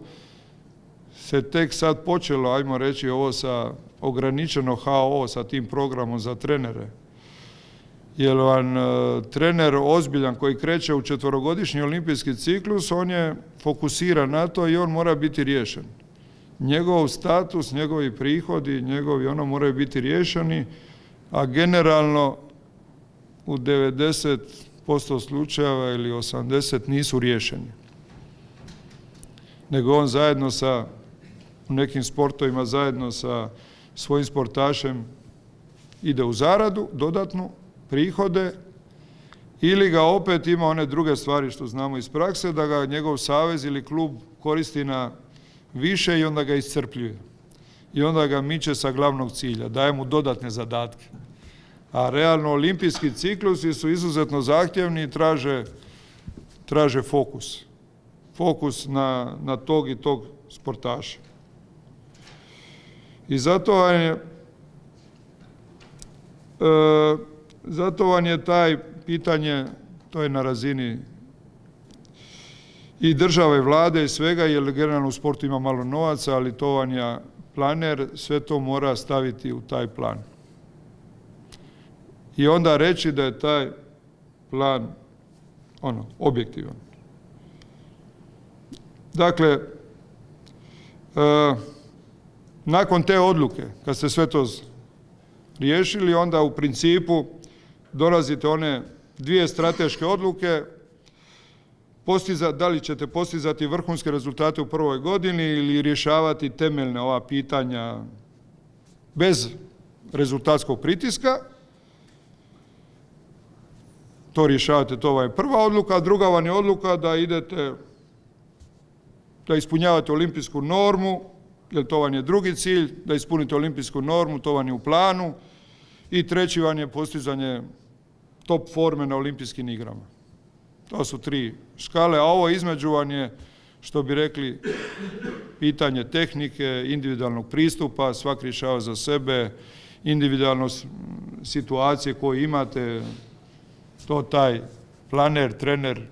se tek sad počelo, ajmo reći, ovo sa ograničeno HO, sa tim programom za trenere. Jer vam trener ozbiljan koji kreće u 4-godišnji olimpijski ciklus, on je fokusiran na to i on mora biti riješen. Njegov status, njegovi prihodi, moraju biti riješeni, a generalno u 90% slučajeva ili 80% nisu riješeni. Nego on zajedno sa, u nekim sportovima zajedno sa svojim sportašem ide u zaradu, dodatnu, prihode, ili ga opet ima one druge stvari što znamo iz prakse, da ga njegov savez ili klub koristi na više i onda ga iscrpljuje. I onda ga miče sa glavnog cilja, daje mu dodatne zadatke. A realno olimpijski ciklusi su izuzetno zahtjevni i traže fokus. Fokus na tog i tog sportaša. I zato vam je taj pitanje, to je na razini i države, vlade i svega, jer generalno u sportu ima malo novaca, ali to vam je planer, sve to mora staviti u taj plan. I onda reći da je taj plan objektivan. Dakle, nakon te odluke, kad ste sve to riješili, onda u principu dolazite one dvije strateške odluke, da li ćete postizati vrhunske rezultate u prvoj godini ili rješavati temeljne ova pitanja bez rezultatskog pritiska. To rješavate, to vam je prva odluka, a druga vam je odluka da idete, da ispunjavate olimpijsku normu, jer to vam je drugi cilj, da ispunite olimpijsku normu, to vam je u planu, i treći vam je postizanje top forme na olimpijskim igrama. To su tri škale, a ovo između vam je, što bi rekli, pitanje tehnike, individualnog pristupa, svak rješava za sebe, individualno situacije koje imate, to taj planer, trener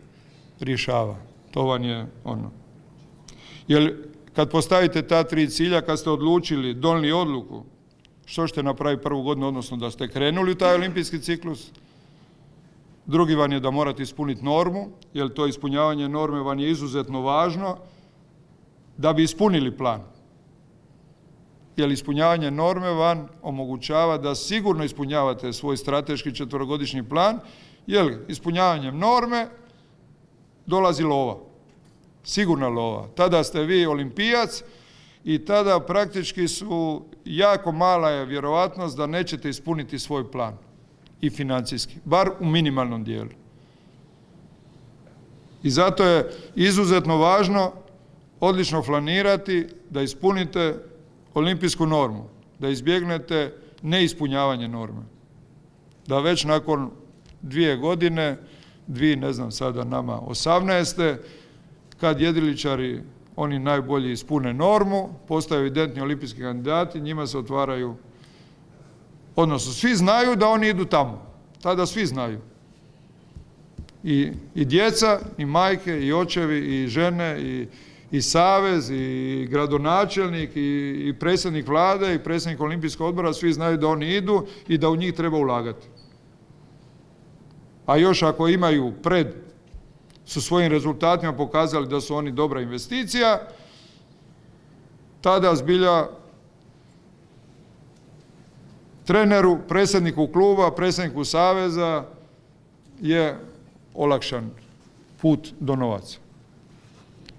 rješava. To vam je ono. Jer kad postavite ta tri cilja, kad ste odlučili, donijeli odluku, što ćete napraviti prvu godinu, odnosno da ste krenuli u taj olimpijski ciklus, drugi vam je da morate ispuniti normu, jer to ispunjavanje norme vam je izuzetno važno da bi ispunili plan. jer ispunjavanje norme vam omogućava da sigurno ispunjavate svoj strateški četverogodišnji plan, jer ispunjavanjem norme dolazi lova, sigurna lova. Tada ste vi olimpijac i tada praktički su jako mala je vjerovatnost da nećete ispuniti svoj plan i financijski, bar u minimalnom dijelu. I zato je izuzetno važno odlično planirati da ispunite olimpijsku normu, da izbjegnete neispunjavanje norme. Da već nakon 2 godine, ne znam sada nama 18. kad jedriličari, oni najbolji ispune normu, postaju evidentni olimpijski kandidati, njima se otvaraju, odnosno svi znaju da oni idu tamo. Tada svi znaju. I djeca, i majke, i očevi, i žene, i savez, i gradonačelnik, i predsjednik vlade, i predsjednik olimpijskog odbora, svi znaju da oni idu i da u njih treba ulagati. A još ako imaju su svojim rezultatima pokazali da su oni dobra investicija, tada zbilja treneru, predsjedniku kluba, predsjedniku saveza je olakšan put do novaca.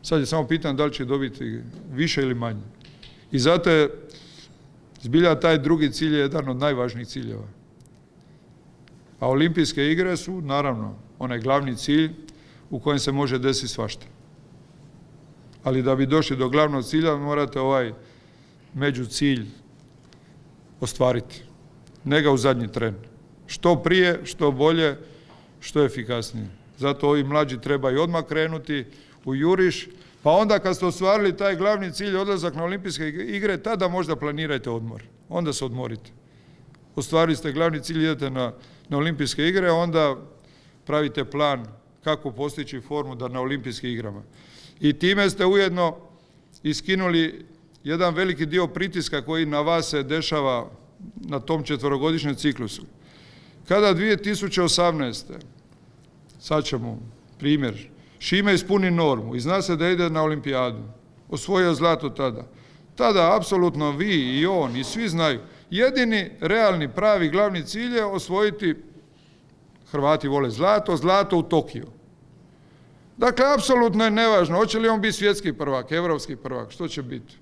Sad je samo pitanje da li će dobiti više ili manje. I zato je zbilja taj drugi cilj je jedan od najvažnijih ciljeva. A olimpijske igre su, naravno, onaj glavni cilj u kojem se može desiti svašta. Ali da bi došli do glavnog cilja, morate ovaj međucilj ostvariti. Ne ga u zadnji tren. Što prije, što bolje, što efikasnije. Zato ovi mlađi trebaju odmah krenuti u juriš, pa onda kad ste ostvarili taj glavni cilj, odlazak na olimpijske igre, tada možda planirajte odmor. Onda se odmorite. Ostvarili ste glavni cilj, idete na olimpijske igre, onda pravite plan kako postići formu da na olimpijskim igrama. I time ste ujedno iskinuli jedan veliki dio pritiska koji na vas se dešava na tom četverogodišnjem ciklusu. Kada 2018. sad ćemo primjer, Šime ispuni normu i zna se da ide na olimpijadu, osvojio zlato tada. Tada apsolutno vi i on i svi znaju, jedini realni pravi glavni cilj je osvojiti, Hrvati vole zlato u Tokiju. Dakle, apsolutno je nevažno, hoće li on biti svjetski prvak, evropski prvak, što će biti.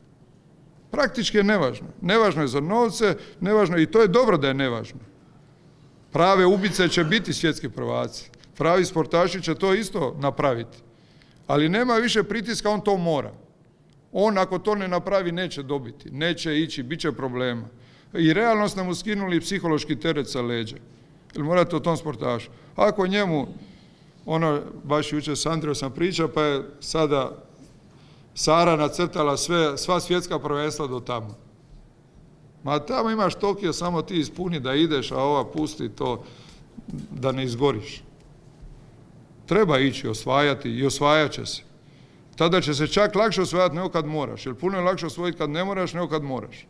Praktički je nevažno. Nevažno je za novce, nevažno i to je dobro da je nevažno. Prave ubice će biti svjetski prvaci. Pravi sportaši će to isto napraviti. Ali nema više pritiska, on to mora. On ako to ne napravi neće dobiti, neće ići, bit će problema. I realno ste mu skinuli psihološki teret sa leđa. Jer morate o tom sportašu. Ako njemu, baš jučer s Andrijom sam pričao, pa je sada Sara nacrtala sva svjetska prvenstva do tamo. Ma tamo imaš Tokio, samo ti ispuni da ideš, a ova pusti to da ne izgoriš. Treba ići osvajati i osvajat će se. Tada će se čak lakše osvajati nego kad moraš, jer puno je lakše osvojiti kad ne moraš nego kad moraš.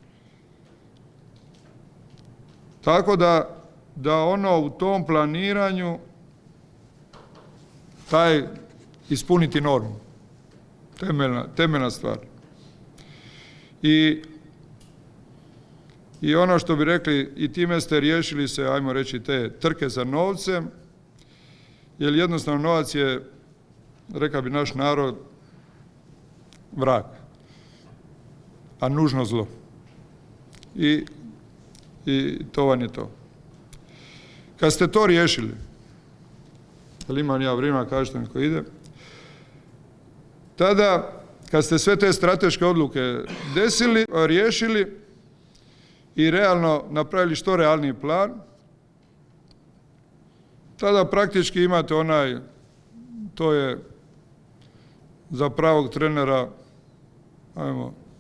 Tako da u tom planiranju taj ispuniti normu. Temeljna stvar. I ono što bi rekli, i time ste riješili se, ajmo reći, te trke za novcem, jer jednostavno novac je, rekao bi naš narod, vrag, a nužno zlo. I to vam je to. Kad ste to riješili, ali imam ja vrijeme, kažete mi ko ide, tada, kad ste sve te strateške odluke desili, riješili i realno napravili što realniji plan, tada praktički imate to je za pravog trenera,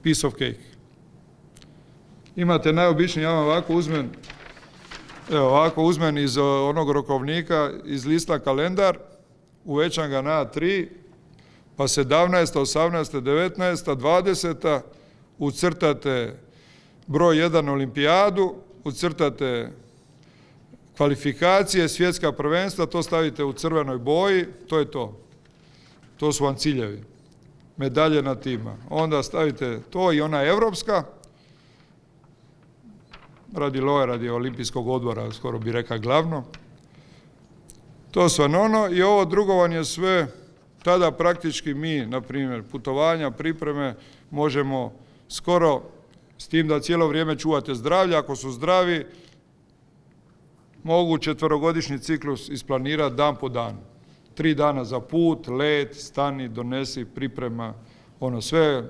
piece of cake. Imate najobičniji, ja vam ovako uzmem iz onog rokovnika, iz lista kalendar, uvećam ga na 3, pa 17., 18., 19., 20. ucrtate broj 1 olimpijadu, ucrtate kvalifikacije, svjetska prvenstva, to stavite u crvenoj boji, to je to. To su vam ciljevi. Medalje na tima. Onda stavite to i ona evropska, radi loje, radi olimpijskog odbora, skoro bi rekao glavno. To su ono i ovo drugo vam je sve, tada praktički mi, na primjer, putovanja, pripreme, možemo skoro, s tim da cijelo vrijeme čuvate zdravlje, ako su zdravi, mogu 4-godišnji ciklus isplanirati dan po dan. 3 dana za put, let, stani, donesi, priprema, ono sve.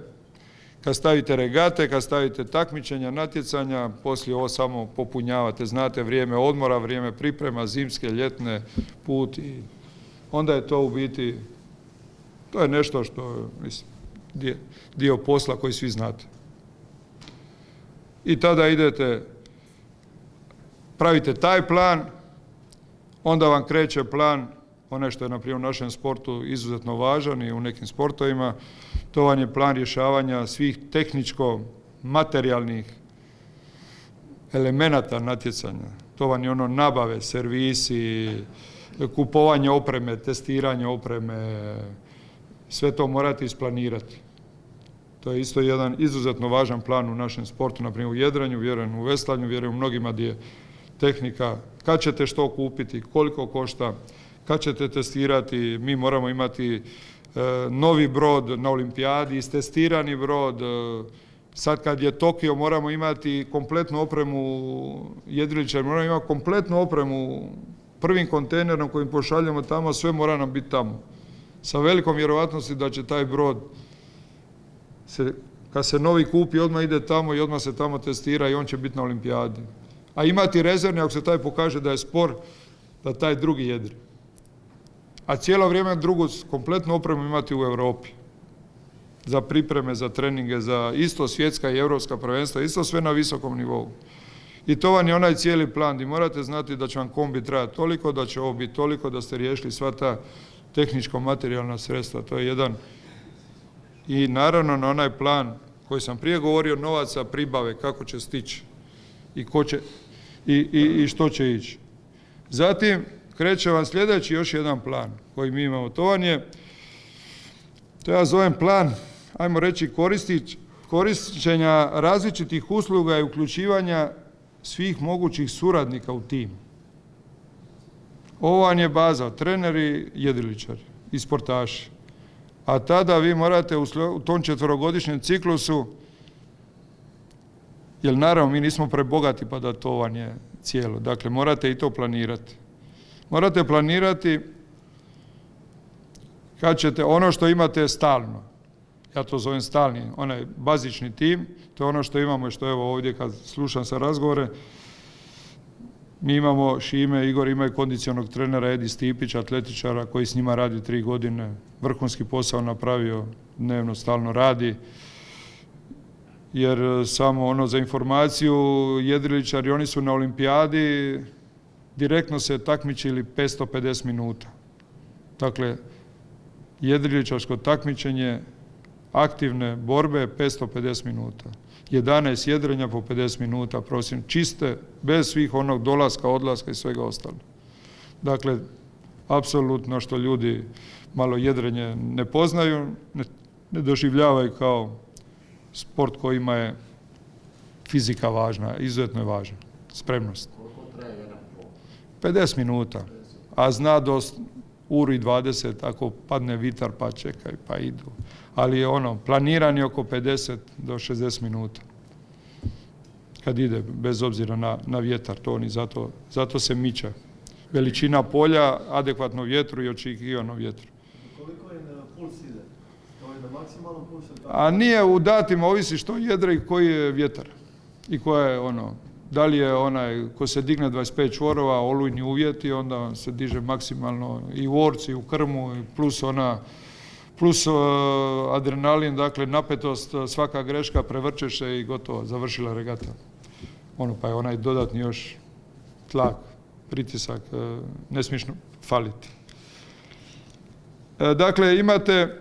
Kad stavite regate, kad stavite takmičenja, natjecanja, poslije ovo samo popunjavate. Znate vrijeme odmora, vrijeme priprema, zimske, ljetne, put i onda je to u biti, to je nešto što, mislim, dio posla koji svi znate. I tada idete, pravite taj plan, onda vam kreće plan, onaj što je na primjer u našem sportu izuzetno važan i u nekim sportovima, to vam je plan rješavanja svih tehničko-materijalnih elemenata natjecanja. To vam je ono nabave, servisi, kupovanje opreme, testiranje opreme, sve to morate isplanirati. To je isto jedan izuzetno važan plan u našem sportu, na primjer u jedrenju, vjerujem u veslanju, vjerujem u mnogima gdje je tehnika, kad ćete što kupiti, koliko košta, kad ćete testirati, mi moramo imati novi brod na olimpijadi, istestirani brod, sad kad je Tokio moramo imati kompletnu opremu, jedriličari moramo imati kompletnu opremu, prvim kontejnerom kojim pošaljemo tamo, sve mora nam biti tamo. Sa velikom vjerovatnosti da će taj brod, kad se novi kupi, odmah ide tamo i odmah se tamo testira i on će biti na olimpijadi. A imati rezervni, ako se taj pokaže da je spor, da taj drugi jedri. A cijelo vrijeme drugu kompletnu opremu imati u Europi. Za pripreme, za treninge, za isto svjetska i europska prvenstva, isto sve na visokom nivou. I to vam je onaj cijeli plan gdje morate znati da će vam kombi trajati toliko, da će ovo biti toliko, da ste riješili sva ta tehničko-materijalna sredstva. To je jedan. I naravno na onaj plan koji sam prije govorio, novaca, pribave, kako će stići i ko će i što će ići. Zatim kreće vam sljedeći još jedan plan koji mi imamo. To vam je, to ja zovem plan, ajmo reći, korištenja različitih usluga i uključivanja svih mogućih suradnika u tim. Ovo vam je baza, treneri, jedriličari i sportaši. A tada vi morate u tom 4-godišnjem ciklusu, jer naravno mi nismo prebogati pa da to vam je cijelo. Dakle, morate i to planirati. Morate planirati kad ćete, ono što imate stalno, ja to zovem stalni, onaj bazični tim, to je ono što imamo i što evo ovdje kad slušam sa razgovore, mi imamo Šime, Igor imaju kondicionog trenera Edi Stipić, atletičara koji s njima radi 3 godine, vrhunski posao napravio, dnevno stalno radi, jer samo ono za informaciju, jedriličari, oni su na olimpijadi, direktno se takmičili 550 minuta. Dakle, jedriličarsko takmičenje, aktivne borbe 550 minuta. 11 jedrenja po 50 minuta, prosim, čiste, bez svih onog dolaska, odlaska i svega ostalo. Dakle, apsolutno što ljudi malo jedrenje ne poznaju, ne doživljavaju kao sport kojima je fizika važna, izuzetno je važna, spremnost. Koliko traje jedan pol? 50 minuta, a zna do 1:20, ako padne vitar pa čekaj, pa idu. Ali je ono, planiran je oko 50 do 60 minuta. Kad ide, bez obzira na vjetar, to oni zato se miče. Veličina polja, adekvatno vjetru i očekivano vjetru. Koliko je na puls ide? To je na maksimalnom pulsu? A nije u datima, ovisi što jedre i koji je vjetar. I koja je ono, da li je onaj ko se digne 25 čvorova, olujni uvjeti, onda se diže maksimalno i u orci, i u krmu, plus adrenalin, dakle napetost, svaka greška, prevrčeš se i gotovo, završila regata. Pa je onaj dodatni još tlak, pritisak, ne smiješ faliti. Dakle, imate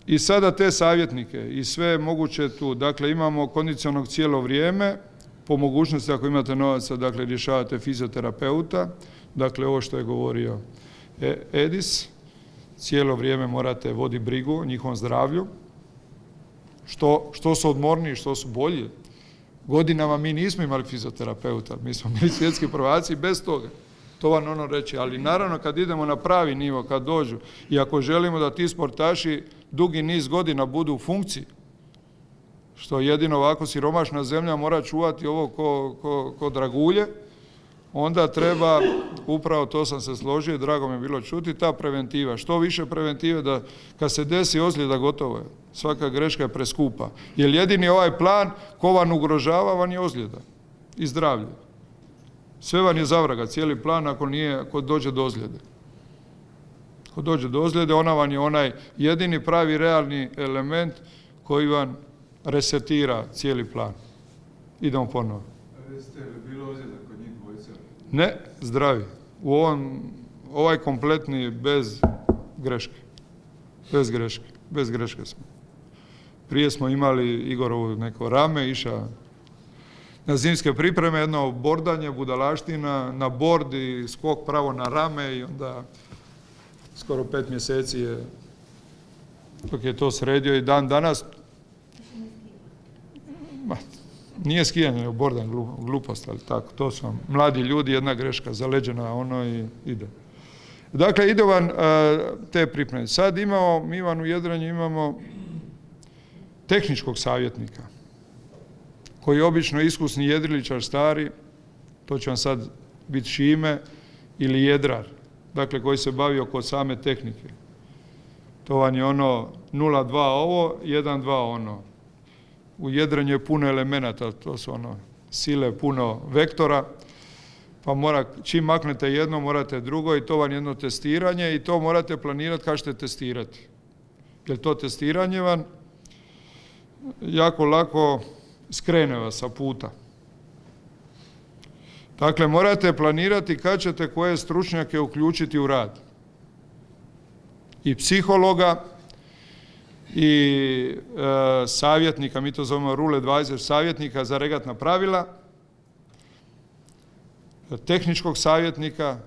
i sada te savjetnike i sve moguće tu. Dakle, imamo kondicionog cijelo vrijeme, po mogućnosti ako imate novaca, dakle, rješavate fizioterapeuta, dakle, ovo što je govorio Edis, cijelo vrijeme morate voditi brigu o njihovom zdravlju, što su odmorniji, što su bolji, Godinama mi nismo imali fizioterapeuta, mi smo bili svjetski prvaci bez toga. To vam ono reći, ali naravno kad idemo na pravi nivo, kad dođu i ako želimo da ti sportaši dugi niz godina budu u funkciji, što jedino ovako siromašna zemlja mora čuvati ovo ko dragulje, onda treba, upravo to sam se složio i drago mi je bilo čuti, ta preventiva. Što više preventive da kad se desi ozljeda gotovo je. Svaka greška je preskupa. Jer jedini ovaj plan ko vam ugrožava vam je ozljeda i zdravlje. Sve vam je zavraga, cijeli plan ako dođe do ozljede. Ako dođe do ozljede, ona vam je onaj jedini pravi realni element koji vam resetira cijeli plan. Idemo ponovo. Jeste li bilo ozljeda kod njih dvojica? Ne, zdravi. Ovaj kompletni bez greške. Bez greške smo. Prije smo imali Igorovu neko rame, iša na zimske pripreme, jedno bordanje, budalaština, na bord i skok pravo na rame i onda skoro 5 mjeseci je, dok je to sredio i dan danas, nije skijanje, nego bordan, glupost, ali tako, to su vam mladi ljudi, jedna greška zaleđena ono i ide. Dakle, ide vam te pripreme. Sad mi vam u jedrenju imamo tehničkog savjetnika, koji je obično iskusni jedriličar stari, to će vam sad biti Šime, ili jedrar, dakle koji se bavi oko same tehnike. To vam je ono 0,2 ovo, 1,2 ono. U jedrenju je puno elemenata, to su ono sile, puno vektora, pa čim maknete jedno, morate drugo i to vam je jedno testiranje i to morate planirati kako ćete testirati. Jer to testiranje vam jako lako skrene vas sa puta. Dakle, morate planirati kad ćete koje stručnjake uključiti u rad. I psihologa, i savjetnika, mi to zovemo rule advisor, savjetnika za regatna pravila, tehničkog savjetnika,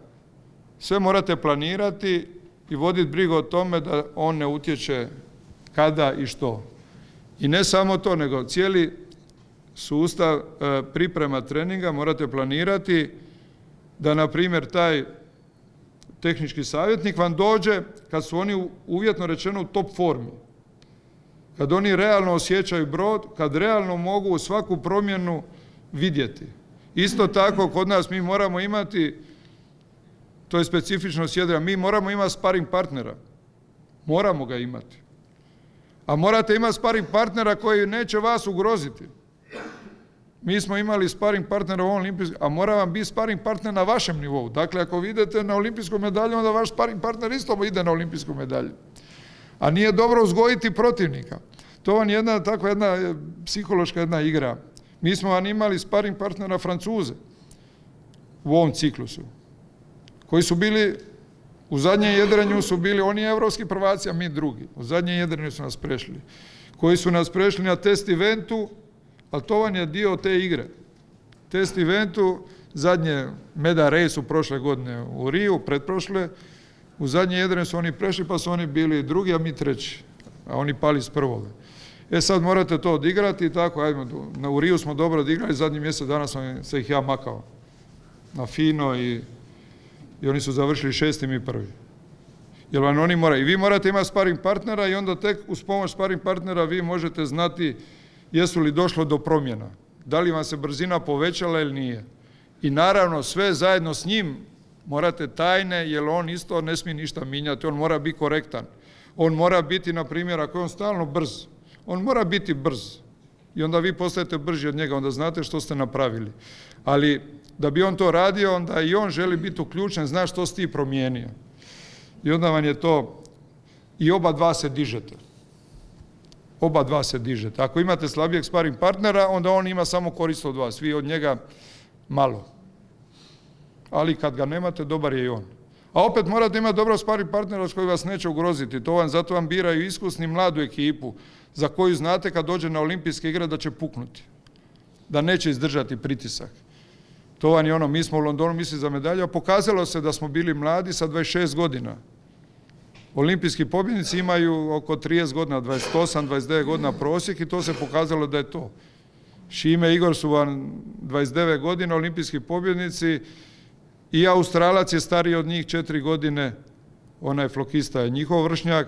sve morate planirati i voditi brigu o tome da on ne utječe kada i što. I ne samo to, nego cijeli sustav priprema treninga morate planirati da, na primjer, taj tehnički savjetnik vam dođe kad su oni uvjetno rečeno u top formi. Kad oni realno osjećaju brod, kad realno mogu svaku promjenu vidjeti. Isto tako kod nas mi moramo imati, to je specifičnost jedrenja, mi moramo imati sparing partnera. Moramo ga imati. A morate imati sparing partnera koji neće vas ugroziti. Mi smo imali sparing partnera u ovom olimpijskom, a mora vam biti sparing partner na vašem nivou. Dakle, ako vi idete na olimpijsku medalju, onda vaš sparing partner isto ide na olimpijsku medalju. A nije dobro uzgojiti protivnika. To vam je jedna psihološka jedna igra. Mi smo vam imali sparing partnera Francuze u ovom ciklusu, koji su bili, u zadnjem jedrenju su bili oni evropski prvaci, a mi drugi. U zadnjem jedrenju su nas prešli. Koji su nas prešli na test eventu, ali to vam je dio te igre. Test eventu, zadnje meda rejsu prošle godine u Riju, pretprošle, u zadnje jedrenje su oni prešli, pa su oni bili drugi, a mi treći. A oni pali s prvoga. Sad morate to odigrati i tako, u Riju smo dobro odigrali, zadnji mjesec dana sam se ih ja makao na fino i oni su završili 6. mi 1. Jer vam oni moraju, i vi morate imati sparing partnera i onda tek uz pomoć sparing partnera vi možete znati jesu li došlo do promjena, da li vam se brzina povećala ili nije. I naravno sve zajedno s njim morate tajne, jer on isto ne smije ništa mijenjati, on mora biti korektan. On mora biti, na primjer, ako je on stalno brz, on mora biti brz. I onda vi postajete brži od njega, onda znate što ste napravili. Ali da bi on to radio, onda i on želi biti uključen, zna što si ti promijenio. I onda vam je to, i oba dva se dižete. Oba dva se dižete. Ako imate slabijeg sparing partnera, onda on ima samo korist od vas, vi od njega malo. Ali kad ga nemate, dobar je i on. A opet morate imati dobro sparing partnera s koji vas neće ugroziti. Zato vam biraju iskusni mladu ekipu za koju znate kad dođe na olimpijske igre da će puknuti. Da neće izdržati pritisak. To vam je ono, mi smo u Londonu mislili za medalju, a pokazalo se da smo bili mladi sa 26 godina. Olimpijski pobjednici imaju oko 30 godina, 28, 29 godina prosjek i to se pokazalo da je to. Šime i Igor su vam 29 godina olimpijski pobjednici i Australac je stariji od njih 4 godine, onaj flokista je njihov vršnjak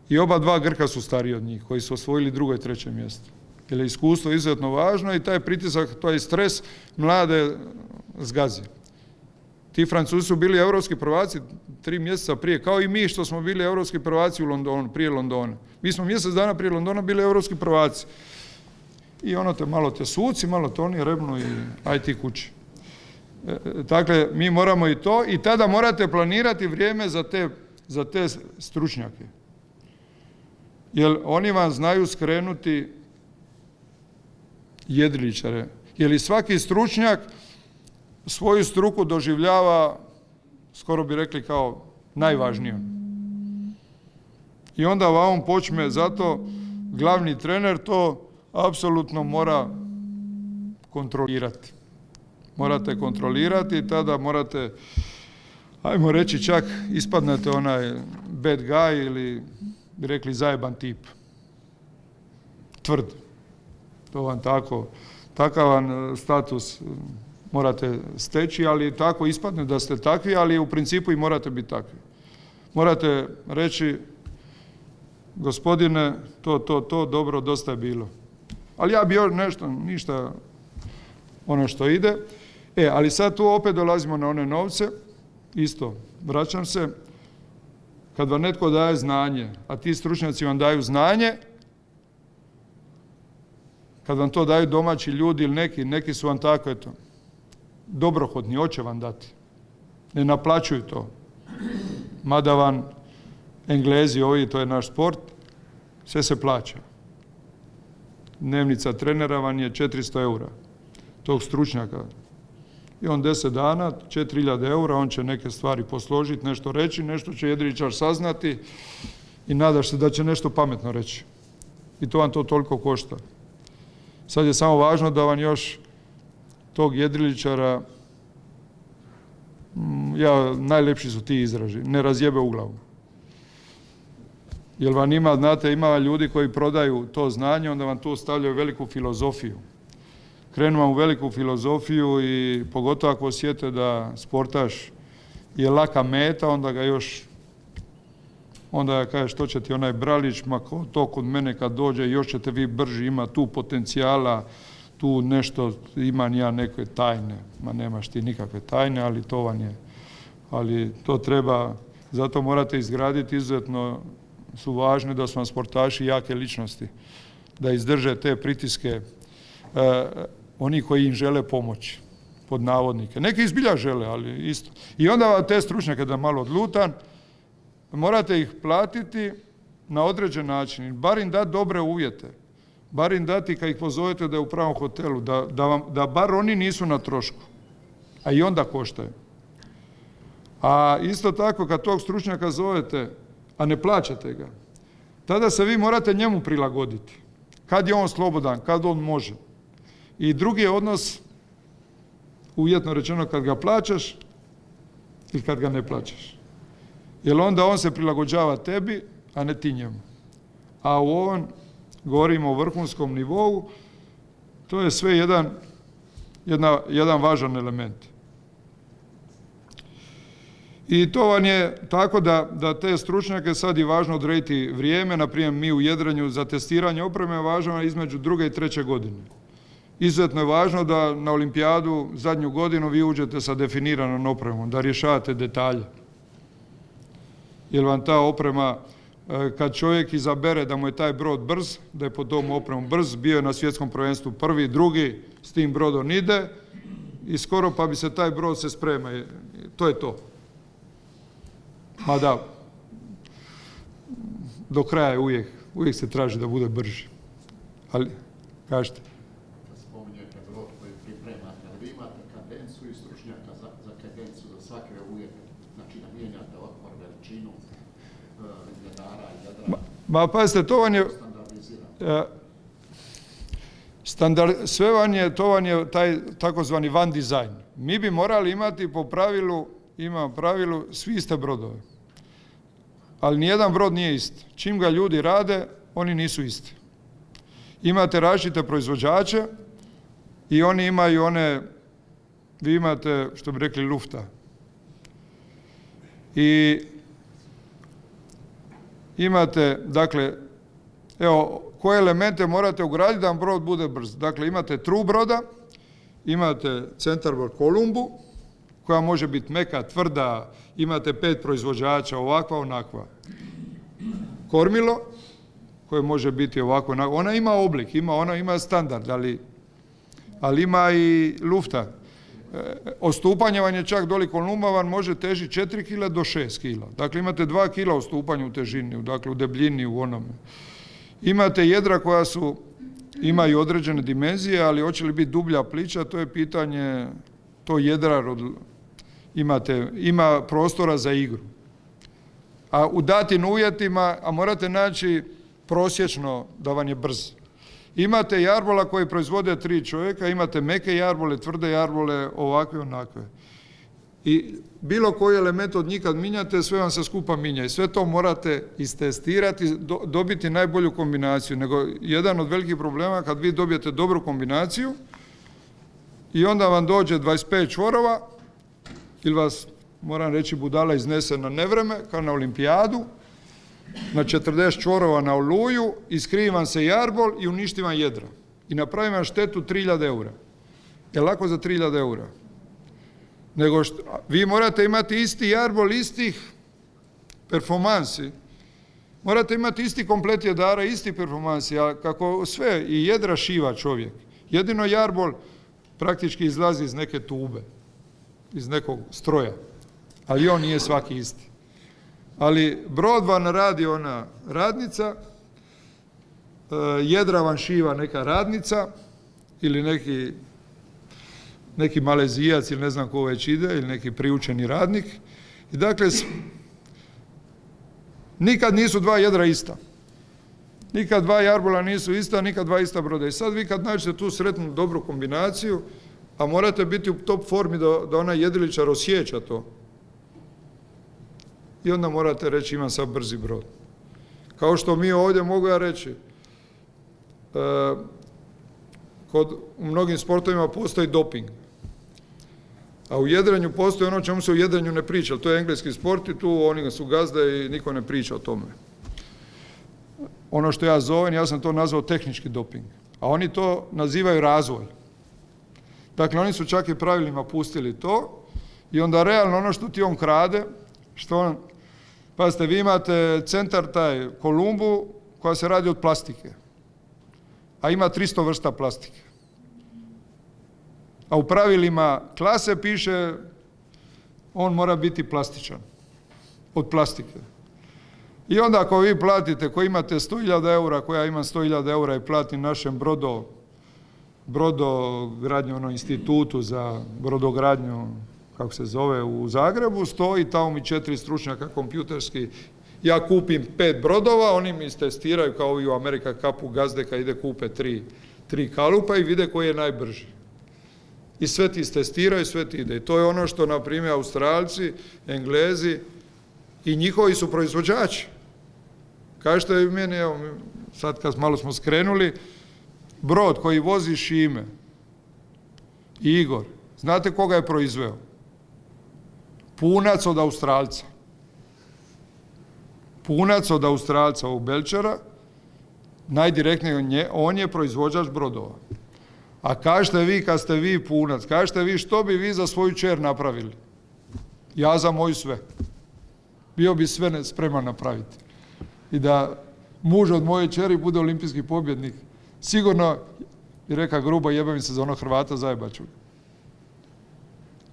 i oba dva Grka su stariji od njih koji su osvojili 2. i 3. mjesto. Jer je iskustvo izuzetno važno i taj pritisak, taj stres mlade zgazi. Ti Francuzi su bili europski prvaci 3 mjeseca prije, kao i mi što smo bili europski prvaci u Londonu, prije Londona. Mi smo mjesec dana prije Londona bili europski prvaci. I ono malo te suci, malo te oni rebnu i aj ti kući. Dakle, mi moramo i to i tada morate planirati vrijeme za te stručnjake. Jer oni vam znaju skrenuti jedriličare. Jer i svaki stručnjak svoju struku doživljava, skoro bi rekli, kao najvažnijom. I onda vam počne, zato glavni trener to apsolutno mora kontrolirati. Morate kontrolirati i tada morate, ajmo reći, čak ispadnete onaj bad guy ili bi rekli zajeban tip. Tvrd. To vam takav vam status morate steći, ali tako ispadne da ste takvi, ali u principu i morate biti takvi. Morate reći, gospodine, to, dobro, dosta je bilo. Ali ja bi još ništa ono što ide. Ali sad tu opet dolazimo na one novce, isto, vraćam se, kad vam netko daje znanje, a ti stručnjaci vam daju znanje, kad vam to daju domaći ljudi ili neki su vam tako, eto, dobrohodni, hoće vam dati. Ne naplaćuju to. Mada vam Englezi, to je naš sport, sve se plaća. Dnevnica trenera vam je 400 eura, tog stručnjaka. I on 10 dana, 4000 eura, on će neke stvari posložiti, nešto reći, nešto će jedriličar saznati i nadaš se da će nešto pametno reći. I to vam to toliko košta. Sad je samo važno da vam još tog jedriličara, najljepši su ti izraži, ne razjebe u glavu. Jer vam ima ljudi koji prodaju to znanje, onda vam tu stavljaju veliku filozofiju. Krenu vam u veliku filozofiju i pogotovo ako osjete da sportaš je laka meta, onda kaže što će ti onaj Bralić, ma to kod mene kad dođe još ćete vi brži, ima tu potencijala, tu nešto, imam ja neke tajne. Ma nemaš ti nikakve tajne, ali to vam je. Ali to treba, zato morate izgraditi, izuzetno su važni da su vam sportaši jake ličnosti, da izdrže te pritiske oni koji im žele pomoći, pod navodnike. Neki izbilja žele, ali isto. I onda te stručnjake, da malo odlutan, morate ih platiti na određen način, bar im dati dobre uvjete, bar im dati kad ih pozovete da je u pravom hotelu, da bar oni nisu na trošku, a i onda koštaju. A isto tako kad tog stručnjaka zovete, a ne plaćate ga, tada se vi morate njemu prilagoditi. Kad je on slobodan, kad on može. I drugi je odnos, uvjetno rečeno, kad ga plaćaš ili kad ga ne plaćaš. Jer onda on se prilagođava tebi, a ne ti njemu. A u ovom, govorimo o vrhunskom nivou, to je sve jedan važan element. I to vam je tako da te stručnjake sad je važno odrediti vrijeme, naprimjer mi u jedrenju za testiranje opreme je važno između 2. i 3. godine. Izuzetno je važno da na olimpijadu zadnju godinu vi uđete sa definiranom opremom, da rješavate detalje. Jer vam ta oprema, kad čovjek izabere da mu je taj brod brz, da je pod tom opremom brz, bio je na svjetskom prvenstvu 1., 2. s tim brodom ide i skoro pa bi se taj brod se sprema. To je to. Mada, do kraja je uvijek se traži da bude brži. Ali, kažete. Kad spominjete brod koji pripremate, ali vi imate kadenciju i stručnjaka za kadenciju, za svake uvjete, znači da mijenjate otpor, veličinu, jedara i jedra. Ma pazite, to vam je... Sve vam je, to vam je taj takozvani van dizajn. Mi bi morali imati po pravilu, svi iste brodove. Ali nijedan brod nije isti. Čim ga ljudi rade, oni nisu isti. Imate različite proizvođače i oni imaju one, vi imate, što bi rekli, lufta. I imate, dakle, evo, koje elemente morate ugraditi da vam brod bude brz. Dakle, imate tru broda, imate centarbord kolumbu, koja može biti meka, tvrda, imate 5 proizvođača, ovakva, onakva. Kormilo, koje može biti ovako, ona ima oblik, ona ima standard, ali ima i lufta. Ostupanje vam je čak doli kolumba vam može težiti 4 kg do 6 kg. Dakle, imate 2 kg ostupanja u težini, dakle u debljini, u onome. Imate jedra koja imaju određene dimenzije, ali hoće li biti dublja, plića, to je pitanje, to jedra ima prostora za igru. A u datim uvjetima, a morate naći prosječno da vam je brz. Imate jarbola koji proizvode 3 čovjeka, imate meke jarbole, tvrde jarbole, ovakve, onakve. I bilo koji element od njih kad minjate, sve vam se skupa minja i sve to morate istestirati, dobiti najbolju kombinaciju. Nego jedan od velikih problema kad vi dobijete dobru kombinaciju i onda vam dođe 25 čvorova ili vas, moram reći, budala iznese na nevreme, kao na olimpijadu, na 40 čvorova na Oluju, iskrivi vam se jarbol i uništi vam jedra. I napravi vam štetu 3.000 eura. Je lako za 3.000 eura. Nego vi morate imati isti jarbol, istih performansi. Morate imati isti komplet jedara, isti performansi, a kako sve, i jedra šiva čovjek. Jedino jarbol praktički izlazi iz neke tube, iz nekog stroja, ali on nije svaki isti. Ali brod vam radi ona radnica, jedra vam šiva neka radnica ili neki Malezijac ili ne znam ko već ide, ili neki priučeni radnik. I dakle, nikad nisu 2 jedra ista. Nikad 2 jarbola nisu ista, nikad 2 ista broda. I sad vi kad nađete tu sretnu dobru kombinaciju, a morate biti u top formi da onaj jedriličar osjeća to. I onda morate reći imam sad brzi brod. Kao što mi ovdje mogu ja reći, u mnogim sportovima postoji doping. A u jedrenju postoji ono o čemu se u jedrenju ne priča. To je engleski sport i tu oni su gazde i niko ne priča o tome. Ono što ja zovem, ja sam to nazvao tehnički doping. A oni to nazivaju razvoj. Dakle, oni su čak i pravilima pustili to i onda realno ono što ti on krade, pazite, vi imate centar taj kolumbu koja se radi od plastike, a ima 300 vrsta plastike. A u pravilima klase piše on mora biti plastičan, od plastike. I onda ako vi platite, ko imate 100.000 eura, koja ima 100.000 eura i platim našem brodogradnju, institutu za brodogradnju, kako se zove, u Zagrebu, stoji tamo mi 4 stručnjaka kompjuterski. Ja kupim 5 brodova, oni mi istestiraju kao i u Amerika Cupu gazde kad ide kupe 3 kalupa i vide koji je najbrži. I sve ti istestiraju, sve ti ide. I to je ono što, na primjer, Australci, Englezi i njihovi su proizvođači. Kažete meni, evo, sad kad malo smo skrenuli, brod koji vozi Šime i Igor, znate koga je proizveo? Punac od Australca. Punac od Australca u Belčara, najdirektnije, on je proizvođač brodova. A kažete vi, kad ste vi punac, kažete vi što bi vi za svoju čer napravili? Ja za moju sve. Bio bi sve spreman napraviti. I da muž od moje čeri bude olimpijski pobjednik. Sigurno, bi reka grubo, jebe mi se za ono Hrvata zajebaču.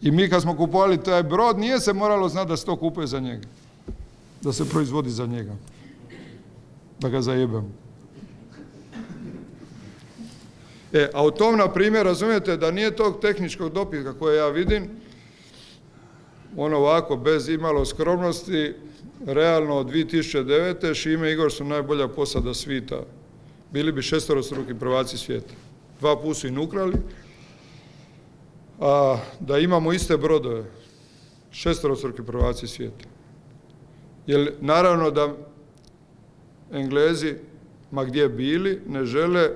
I mi kad smo kupovali taj brod, nije se moralo znati da se to kupuje za njega. Da se proizvodi za njega. Da ga zajebemo. A u tom, na primjer, razumijete da nije tog tehničkog dopinga koje ja vidim, ono ovako, bez imalo skromnosti, realno od 2009. Šime i Igor su najbolja posada svita. Bili bi 6-struki prvaci svijeta. 2 puta su i nukrali. A da imamo iste brodove, 6-struki prvaci svijeta. Jer naravno da Englezi, ma gdje bili, ne žele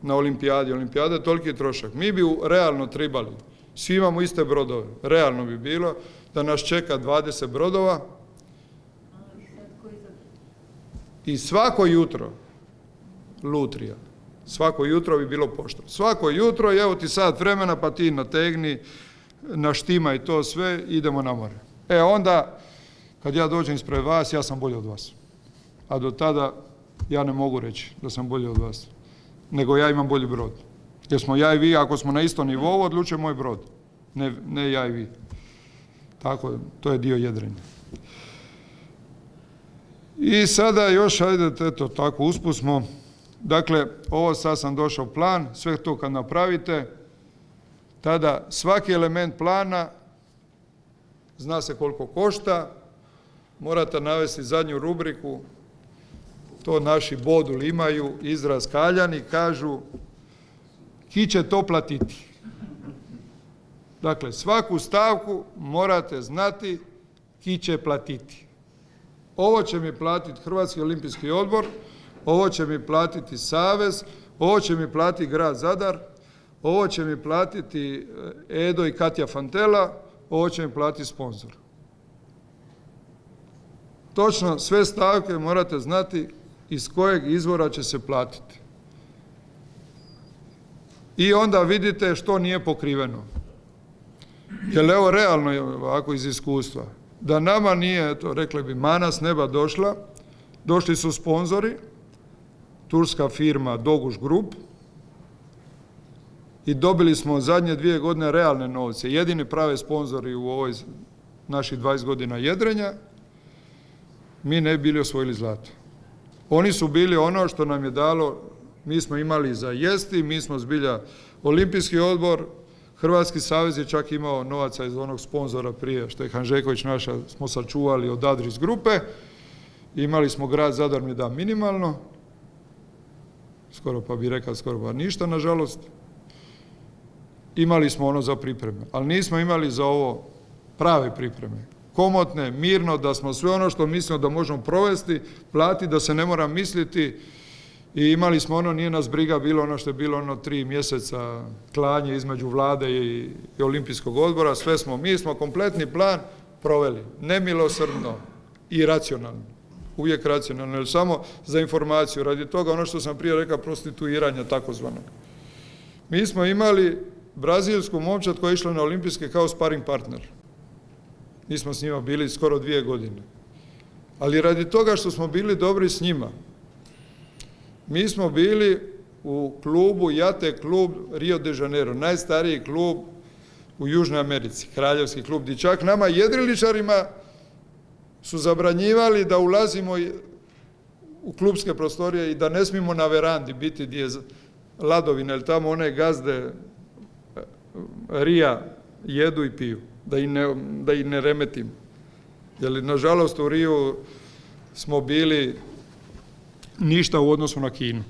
na olimpijadi. Olimpijada je toliki trošak. Mi bi realno trebali, svi imamo iste brodove, realno bi bilo da nas čeka 20 brodova i svako jutro lutrija. Svako jutro bi bilo pošteno. Svako jutro, evo ti sat vremena, pa ti nategni, naštima i to sve, idemo na more. Onda, kad ja dođem ispred vas, ja sam bolji od vas. A do tada, ja ne mogu reći da sam bolji od vas. Nego ja imam bolji brod. Jer smo ja i vi, ako smo na istom nivou, odlučuje moj brod. Ne ja i vi. Tako, to je dio jedrenja. I sada još, ajde, eto, tako, usput smo. Dakle, ovo sad sam došao plan, sve to kad napravite, tada svaki element plana zna se koliko košta, morate navesti zadnju rubriku, to naši boduli imaju, izraz Kaljani, kažu, ki će to platiti. Dakle, svaku stavku morate znati ki će platiti. Ovo će mi platiti Hrvatski olimpijski odbor, ovo će mi platiti Savez, ovo će mi platiti grad Zadar, ovo će mi platiti Edo i Katja Fantela, ovo će mi platiti sponzor. Točno sve stavke morate znati iz kojeg izvora će se platiti. I onda vidite što nije pokriveno. Jer evo realno je ovako iz iskustva. Da nama nije, to rekli bi, mana s neba došla, došli su sponzori, turska firma Doguš Group, i dobili smo zadnje 2 godine realne novce. Jedini prave sponzori u ovoj naših 20 godina jedrenja, mi ne bi bili osvojili zlato. Oni su bili ono što nam je dalo, mi smo imali za jesti, mi smo zbilja olimpijski odbor, Hrvatski savez je čak imao novaca iz onog sponzora prije, što je Hanžeković naša, smo sačuvali od Adris grupe, imali smo grad Zadar mi da minimalno, skoro pa bi rekao skoro pa ništa, nažalost. Imali smo ono za pripreme, ali nismo imali za ovo prave pripreme. Komotne, mirno, da smo sve ono što mislimo da možemo provesti, platiti, da se ne mora misliti. I imali smo ono, nije nas briga bilo ono što je bilo 3 mjeseca klanje između vlade i olimpijskog odbora. Sve smo, mi smo kompletni plan proveli. Nemilosrdno i racionalno. Uvijek racionalno, jer samo za informaciju. Radi toga ono što sam prije rekao, prostituiranja takozvanog. Mi smo imali brazilsku momčad koja je išla na olimpijske kao sparing partner. Mi smo s njima bili skoro 2 godine. Ali radi toga što smo bili dobri s njima, mi smo bili u klubu, Jate klub Rio de Janeiro, najstariji klub u Južnoj Americi, kraljevski klub, gdje čak nama jedriličarima su zabranjivali da ulazimo u klubske prostorije i da ne smijemo na verandi biti gdje je ladovina, jer tamo one gazde Rija jedu i piju, da ih ne remetim. Jer, nažalost, u Riju smo bili ništa u odnosu na Kinu.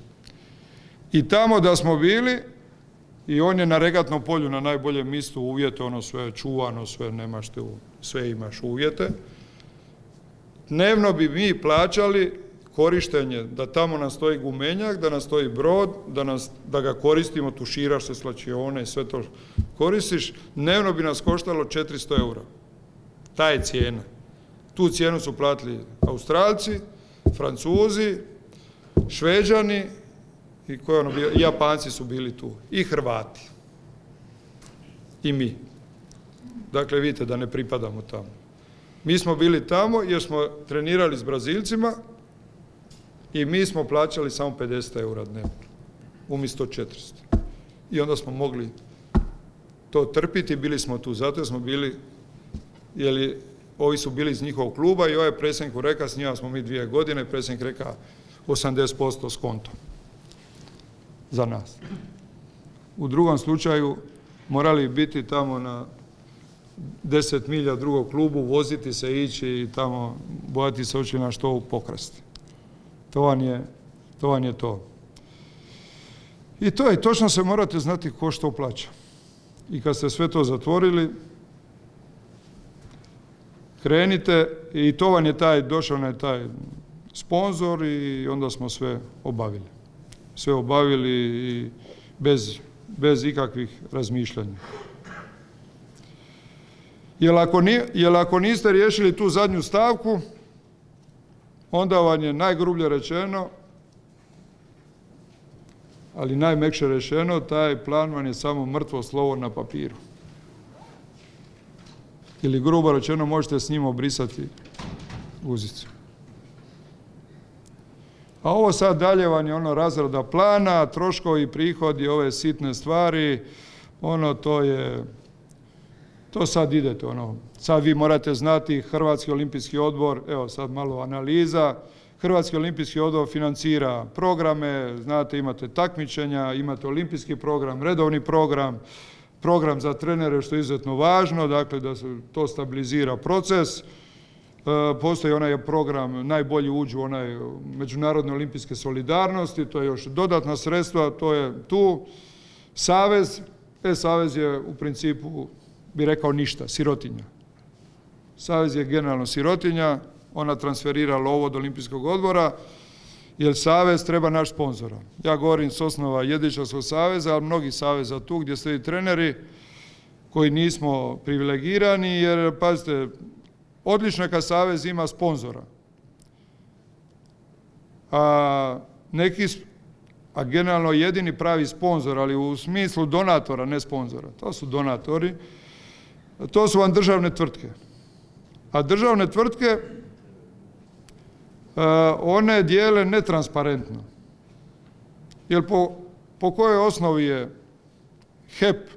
I tamo da smo bili, i on je na regatnom polju na najboljem mjestu, uvjete, ono sve čuvano, sve nemaš te, sve imaš uvjete. Dnevno bi mi plaćali korištenje, da tamo nam stoji gumenjak, da nam stoji brod, da ga koristimo, tuširaš se, slačione i sve to koristiš, dnevno bi nas koštalo 400 eura. Ta je cijena. Tu cijenu su platili Australci, Francuzi, Šveđani i Japanci su bili tu. I Hrvati. I mi. Dakle, vidite da ne pripadamo tamo. Mi smo bili tamo jer smo trenirali s Brazilcima i mi smo plaćali samo 50 eura dnevno, umjesto 400. I onda smo mogli to trpiti, bili smo tu, zato smo bili, jer ovi su bili iz njihovog kluba i ovaj predsjednik rekao, s njima smo mi 2 godine, predsjednik rekao 80% skonto za nas. U drugom slučaju morali biti tamo na 10 milja drugog klubu, voziti se, ići i tamo bojati se hoće na što pokrasti. To vam je to. I to je, točno se morate znati ko što plaća. I kad ste sve to zatvorili, krenite i to vam je došao je taj sponzor i onda smo sve obavili. sve obavili i bez ikakvih razmišljanja. Jer ako niste riješili tu zadnju stavku, onda vam je najgrublje rečeno, ali najmekše rečeno, taj plan vam je samo mrtvo slovo na papiru. Ili grubo rečeno, možete s njim obrisati guzicu. A ovo sad dalje vam je ono razrada plana, troškovi, prihodi, ove sitne stvari, to sad idete, sad vi morate znati Hrvatski olimpijski odbor, evo sad malo analiza, Hrvatski olimpijski odbor financira programe, znate, imate takmičenja, imate olimpijski program, redovni program za trenere, što je izuzetno važno, dakle da se to stabilizira proces. Postoji onaj program, najbolji uđu onaj međunarodne olimpijske solidarnosti, to je još dodatna sredstva, to je tu. Savez, Savez je u principu, bi rekao, ništa, sirotinja. Savez je generalno sirotinja, ona transferira lovo od olimpijskog odbora, jer savez treba naš sponzora. Ja govorim s osnova jedriličarskog saveza, ali mnogi saveza tu gdje ste i treneri koji nismo privilegirani, jer pazite, odlično je kad savez ima sponzora. A generalno jedini pravi sponzor, ali u smislu donatora, ne sponzora, to su donatori, to su vam državne tvrtke. A državne tvrtke, one dijele netransparentno. Jer po kojoj osnovi je HEP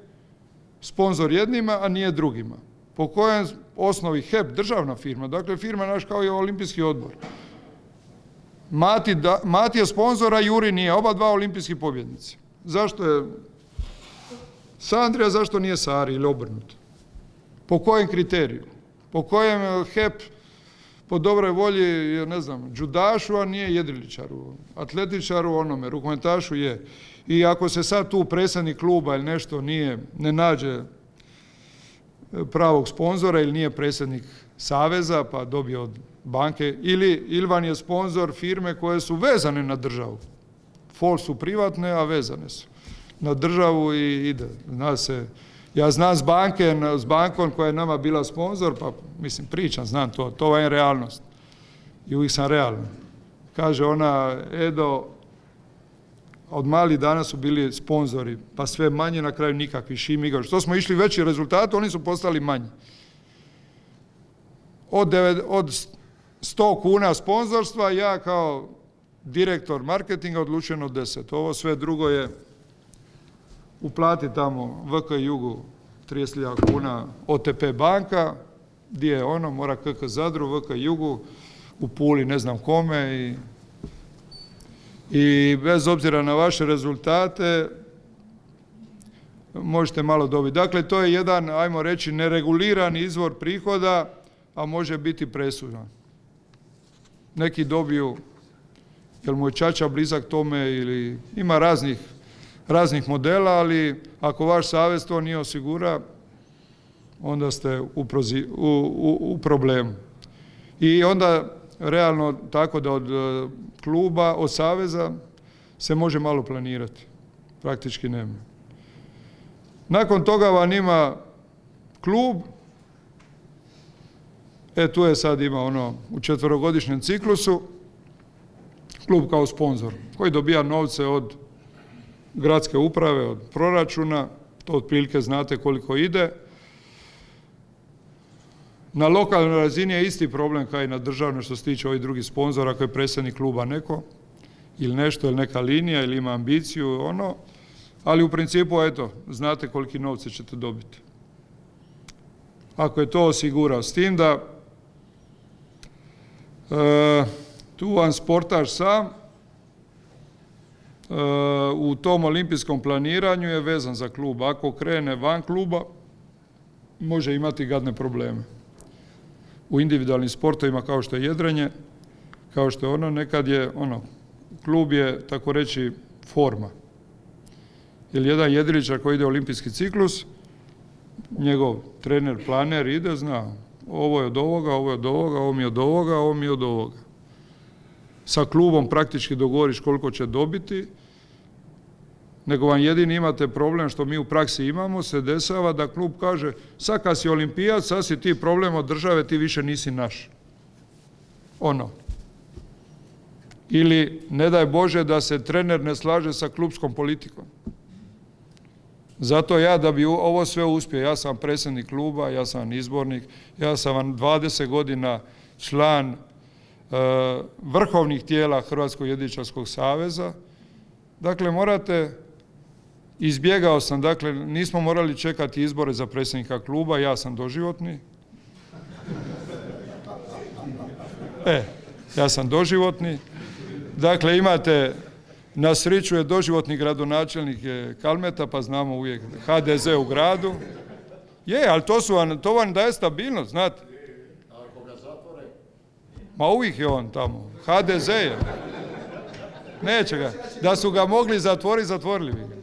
sponzor jednima, a nije drugima? Po kojoj osnovi HEP, državna firma, dakle firma naš kao i olimpijski odbor. Mati je sponzor, a Juri nije, oba dva olimpijski pobjednici. Zašto je Sandrija, zašto nije Sari ili obrnuto? Po kojem kriteriju? Po kojem HEP po dobroj volji, ne znam, džudašu, a nije jedriličaru, atletičaru, onome, rukometašu je. I ako se sad tu predsjednik kluba ili nešto ne nađe pravog sponzora ili nije predsjednik saveza pa dobije od banke, ili vam je sponzor firme koje su vezane na državu. FOL su privatne, a vezane su na državu i ide. Zna se, ja znam s bankom koja je nama bila sponzor, pa mislim pričam, znam to vam je realnost. I uvijek sam realan. Kaže ona, Edo, od malih dana su bili sponzori, pa sve manje, na kraju nikakvi, Šimiga. Što smo išli veći rezultat, oni su postali manji. Od 100 kuna sponzorstva, ja kao direktor marketinga odlučujem od 10. Ovo sve drugo je uplati tamo VK Jugu 30.000 kuna OTP banka, gdje je ono, mora KK Zadru, VK Jugu, u Puli ne znam kome i bez obzira na vaše rezultate možete malo dobiti. Dakle, to je jedan, ajmo reći, neregulirani izvor prihoda, a može biti presudan. Neki dobiju, jer mu je ćaća blizak tome, ili ima raznih modela, ali ako vaš savez to nije osigura, onda ste u problemu. I onda realno tako da od kluba, od saveza se može malo planirati. Praktički nema. Nakon toga vam ima klub, tu je sad ima u 4-godišnjem ciklusu, klub kao sponzor, koji dobija novce od gradske uprave, od proračuna, to otprilike znate koliko ide. Na lokalnoj razini je isti problem kao i na državnoj što se tiče ovih drugih sponzora, ako je predsjednik kluba neko, ili nešto, ili neka linija, ili ima ambiciju, ali u principu, eto, znate koliki novce ćete dobiti. Ako je to osigurao, s tim da tu vam sportaš sam u tom olimpijskom planiranju je vezan za klub. Ako krene van kluba, može imati gadne probleme. U individualnim sportovima kao što je jedrenje, kao što je nekad je klub je, tako reći, forma. Jer jedan jedriličar koji ide u olimpijski ciklus, njegov trener, planer ide, zna, ovo je od ovoga, ovo je od ovoga, ovo mi je od ovoga, ovo mi je od ovoga. Sa klubom praktički dogovoriš koliko će dobiti nego vam jedini imate problem što mi u praksi imamo, se dešava da klub kaže sad kad si olimpijac, sad si ti problem od države, ti više nisi naš. Ono. Ili, ne daj Bože, da se trener ne slaže sa klubskom politikom. Zato ja, da bi ovo sve uspio, ja sam predsjednik kluba, ja sam izbornik, ja sam vam 20 godina član vrhovnih tijela Hrvatskog jedriličarskog saveza. Dakle, izbjegao sam, dakle, nismo morali čekati izbore za predsjednika kluba, ja sam doživotni. Ja sam doživotni. Dakle, imate, na sreću je doživotni gradonačelnik Kalmeta, pa znamo uvijek HDZ u gradu. Ali to vam daje stabilnost, znate. Ako ga zatvore? Ma uvijek je on tamo. HDZ je. Neće ga. Da su ga mogli zatvoriti, zatvorili bi ga.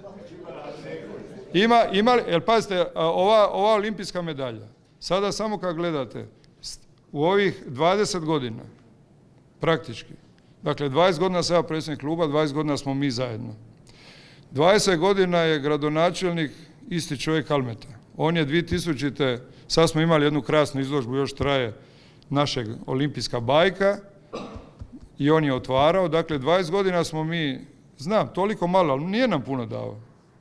Jer pazite, ova olimpijska medalja, sada samo kad gledate, u ovih 20 godina, praktički, dakle 20 godina sam ja predsjednik kluba, 20 godina smo mi zajedno. 20 godina je gradonačelnik isti čovjek Kalmeta. On je 2000. Sad smo imali jednu krasnu izložbu, još traje našeg olimpijska bajka i on je otvarao. Dakle, 20 godina smo mi, znam, toliko malo, ali nije nam puno dao.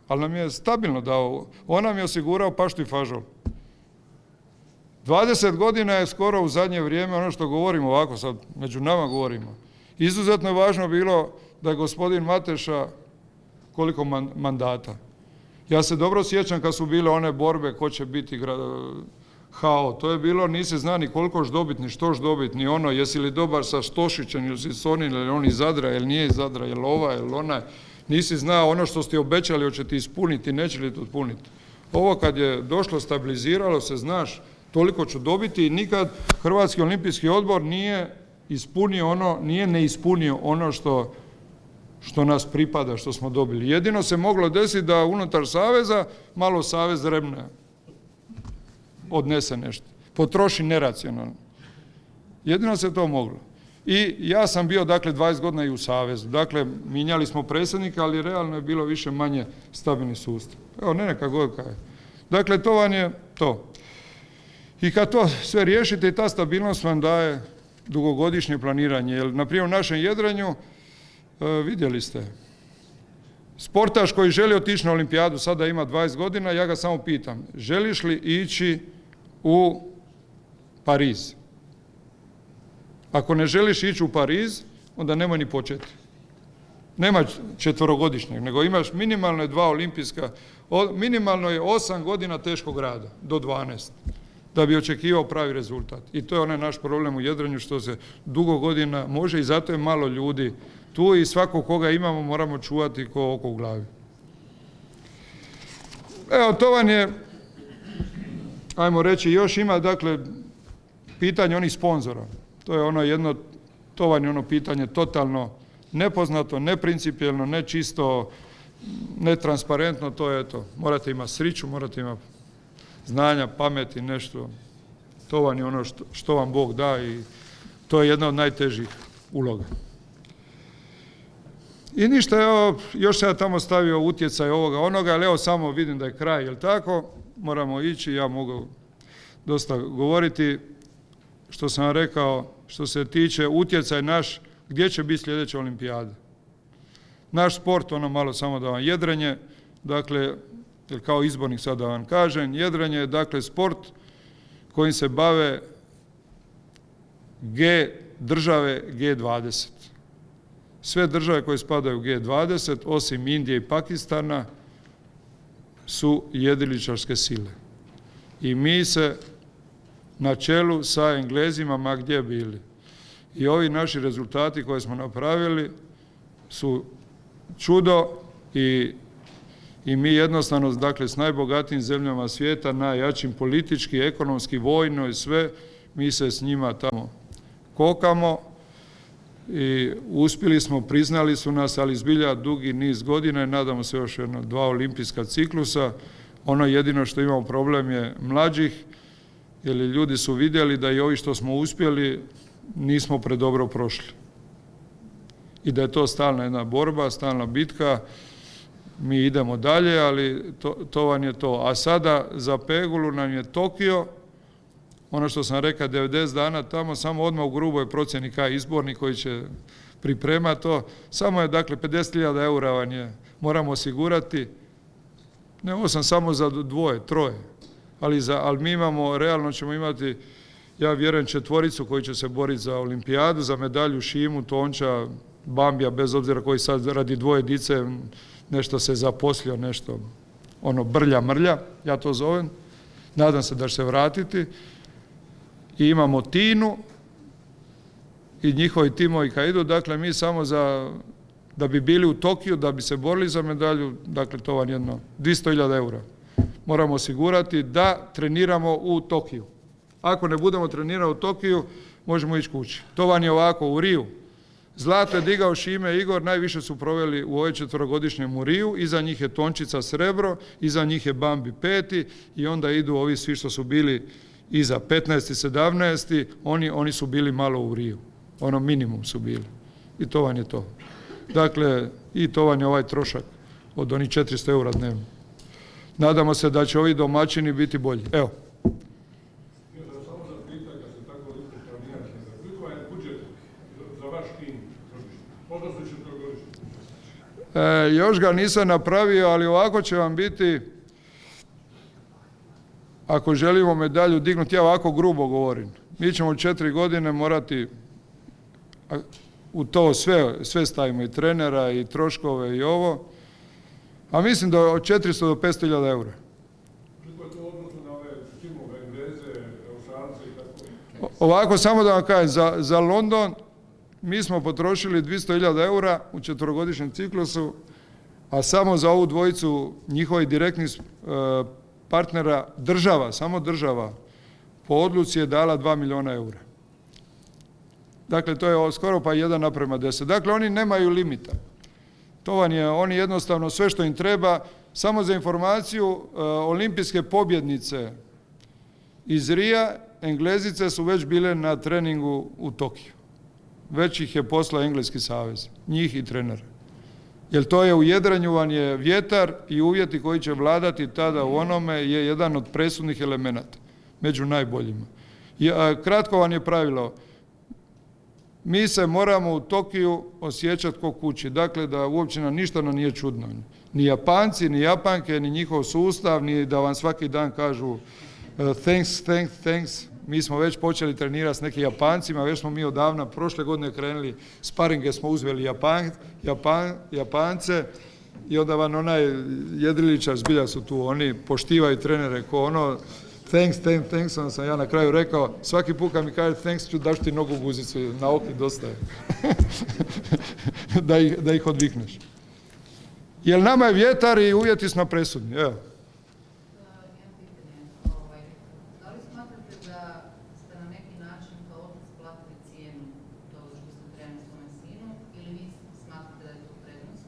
Ali nam je stabilno dao. On nam je osigurao paštu i fažol. 20 godina je skoro u zadnje vrijeme, ono što govorimo ovako, sad među nama govorimo. Izuzetno je važno bilo da je gospodin Mateša koliko mandata. Ja se dobro sjećam kad su bile one borbe ko će biti HO. To je bilo, nisi zna ni koliko dobiti, ni što dobiti, ni ono, jesi li dobar sa Stošićem, ili si Sonin, ili on iz Zadra, ili nije iz Zadra, ili ova, ili onaj. Nisi znao ono što ste obećali, hoće ti ispuniti, neće li to ispuniti. Ovo kad je došlo, stabiliziralo se, znaš, toliko ću dobiti i nikad Hrvatski olimpijski odbor nije ispunio ono što nas pripada, što smo dobili. Jedino se moglo desiti da unutar saveza malo savez rebne odnese nešto, potroši neracionalno. Jedino se to moglo. I ja sam bio, dakle, 20 godina i u savezu. Dakle, mijenjali smo predsjednika, ali realno je bilo više manje stabilni sustav. Evo, neka god kaj je. Dakle, to vam je to. I kad to sve riješite, i ta stabilnost vam daje dugogodišnje planiranje. Jer, na primjer, u našem jedrenju, vidjeli ste, sportaš koji želi otići na olimpijadu, sada ima 20 godina, ja ga samo pitam, želiš li ići u Pariz? Ako ne želiš ići u Pariz, onda nemoj ni početi. Nema 4-godišnjeg, nego imaš minimalno 2 olimpijska, minimalno je 8 godina teškog rada, do 12, da bi očekivao pravi rezultat. I to je onaj naš problem u jedrenju, što se dugo godina može i zato je malo ljudi tu i svakog koga imamo moramo čuvati ko oko u glavi. Evo, to vam je, ajmo reći, još ima, dakle, pitanje onih sponzora. To je ono jedno, to vam je ono pitanje totalno nepoznato, neprincipijelno, nečisto, netransparentno, to je to. Morate imati sriću, morate imati znanja, pameti, nešto. To vam je ono što vam Bog da i to je jedna od najtežih uloga. I ništa, evo, još sam ja tamo stavio utjecaj ovoga onoga, ali evo samo vidim da je kraj, jel tako? Moramo ići, ja mogu dosta govoriti. Što sam vam rekao, što se tiče utjecaj naš, gdje će biti sljedeća olimpijada. Naš sport, ono malo samo da vam jedrenje, dakle, kao izbornik sad da vam kažem, jedrenje je dakle sport kojim se bave države G20. Sve države koje spadaju u G20, osim Indije i Pakistana, su jedriličarske sile. I mi se na čelu sa Englezima, ma gdje bili. I ovi naši rezultati koje smo napravili su čudo i mi jednostavno, dakle, s najbogatijim zemljama svijeta, najjačim politički, ekonomski, vojno i sve, mi se s njima tamo kokamo i uspjeli smo, priznali su nas, ali zbilja dugi niz godina i nadamo se još 2 olimpijska ciklusa. Ono jedino što imamo problem je mlađih, jer ljudi su vidjeli da i ovi što smo uspjeli nismo predobro prošli. I da je to stalna jedna borba, stalna bitka. mi idemo dalje, ali to vam je to. A sada za Pegulu nam je Tokio, ono što sam rekao, 90 dana tamo, samo odmah u gruboj procjeni kaj izborni koji će pripremati to. Samo je, dakle, 50.000 eura vam je, moramo osigurati. Ne, ovo sam samo za 2, 3, ali mi imamo, realno ćemo imati, ja vjerujem, 4 koji će se boriti za olimpijadu, za medalju Šimu, Tonča, Bambija, bez obzira koji sad radi 2 dice, nešto se zaposlio, nešto, ono, brlja, mrlja, ja to zovem. Nadam se da će se vratiti. I imamo Tinu i njihovi timovi kad idu, dakle, mi samo da bi bili u Tokiju, da bi se borili za medalju, dakle, to vam jedno 200.000 eura. Moramo osigurati da treniramo u Tokiju. Ako ne budemo trenirati u Tokiju, možemo ići kući. To vam je ovako u Riju. Zlato je digao Šime Igor, najviše su proveli u ovoj 4-godišnjem u Riju, iza njih je Tončica srebro, iza njih je Bambi 5. i onda idu ovi svi što su bili iza 15. 17. oni su bili malo u Riju. Ono minimum su bili. I to vam je to. Dakle, i to vam je ovaj trošak od onih 400 eura dnevno. Nadamo se da će ovi domaćini biti bolji. Evo. Samo za pitanje, kad ste tako planirati, koliko je budžet za vaš tim? Možda se 4-godišnji? Još ga nisam napravio, ali ovako će vam biti, ako želimo medalju dignuti, ja ovako grubo govorim, mi ćemo 4 godine morati u to sve stavimo, i trenera, i troškove, i ovo, a mislim da od 400 do 500.000 eura. Koliko je to odnosno na ove timove, Engleze, Australce i tako? Ovako, samo da vam kažem, za London mi smo potrošili 200.000 eura u 4-godišnjem ciklusu, a samo za ovu dvojicu njihovih direktnih partnera država, samo država, po odluci je dala 2 milijuna eura. Dakle, to je skoro pa 1:10. Dakle, oni nemaju limita. To vam je, oni jednostavno sve što im treba, samo za informaciju, olimpijske pobjednice iz Rija, Englezice su već bile na treningu u Tokiju. Već ih je poslao Engleski savez, njih i trenera. Jer to je u jedrenju vam je vjetar i uvjeti koji će vladati tada u onome je jedan od presudnih elemenata, među najboljima. Kratko vam je pravilo, mi se moramo u Tokiju osjećati ko kući, dakle da uopće ništa nam nije čudno. Ni Japanci, ni Japanke, ni njihov sustav, ni da vam svaki dan kažu thanks. Mi smo već počeli trenirati s nekim Japancima, već smo mi odavna, prošle godine krenuli, sparinge smo uzeli Japance i onda vam onaj jedriličar, zbilja su tu, oni poštivaju trenere ko ono, thanks, onda sam ja na kraju rekao, svaki put kad mi kaže thanks ću daš ti nogu u guzicu, na oki dosta je, da ih odvikneš. Jer nama je vjetar i uvjeti smo presudni, evo. Da li smatrate da ste na neki način kao otac platili cijenu toga što ste trenuli svome sinu ili vi smatrate da je to prednost?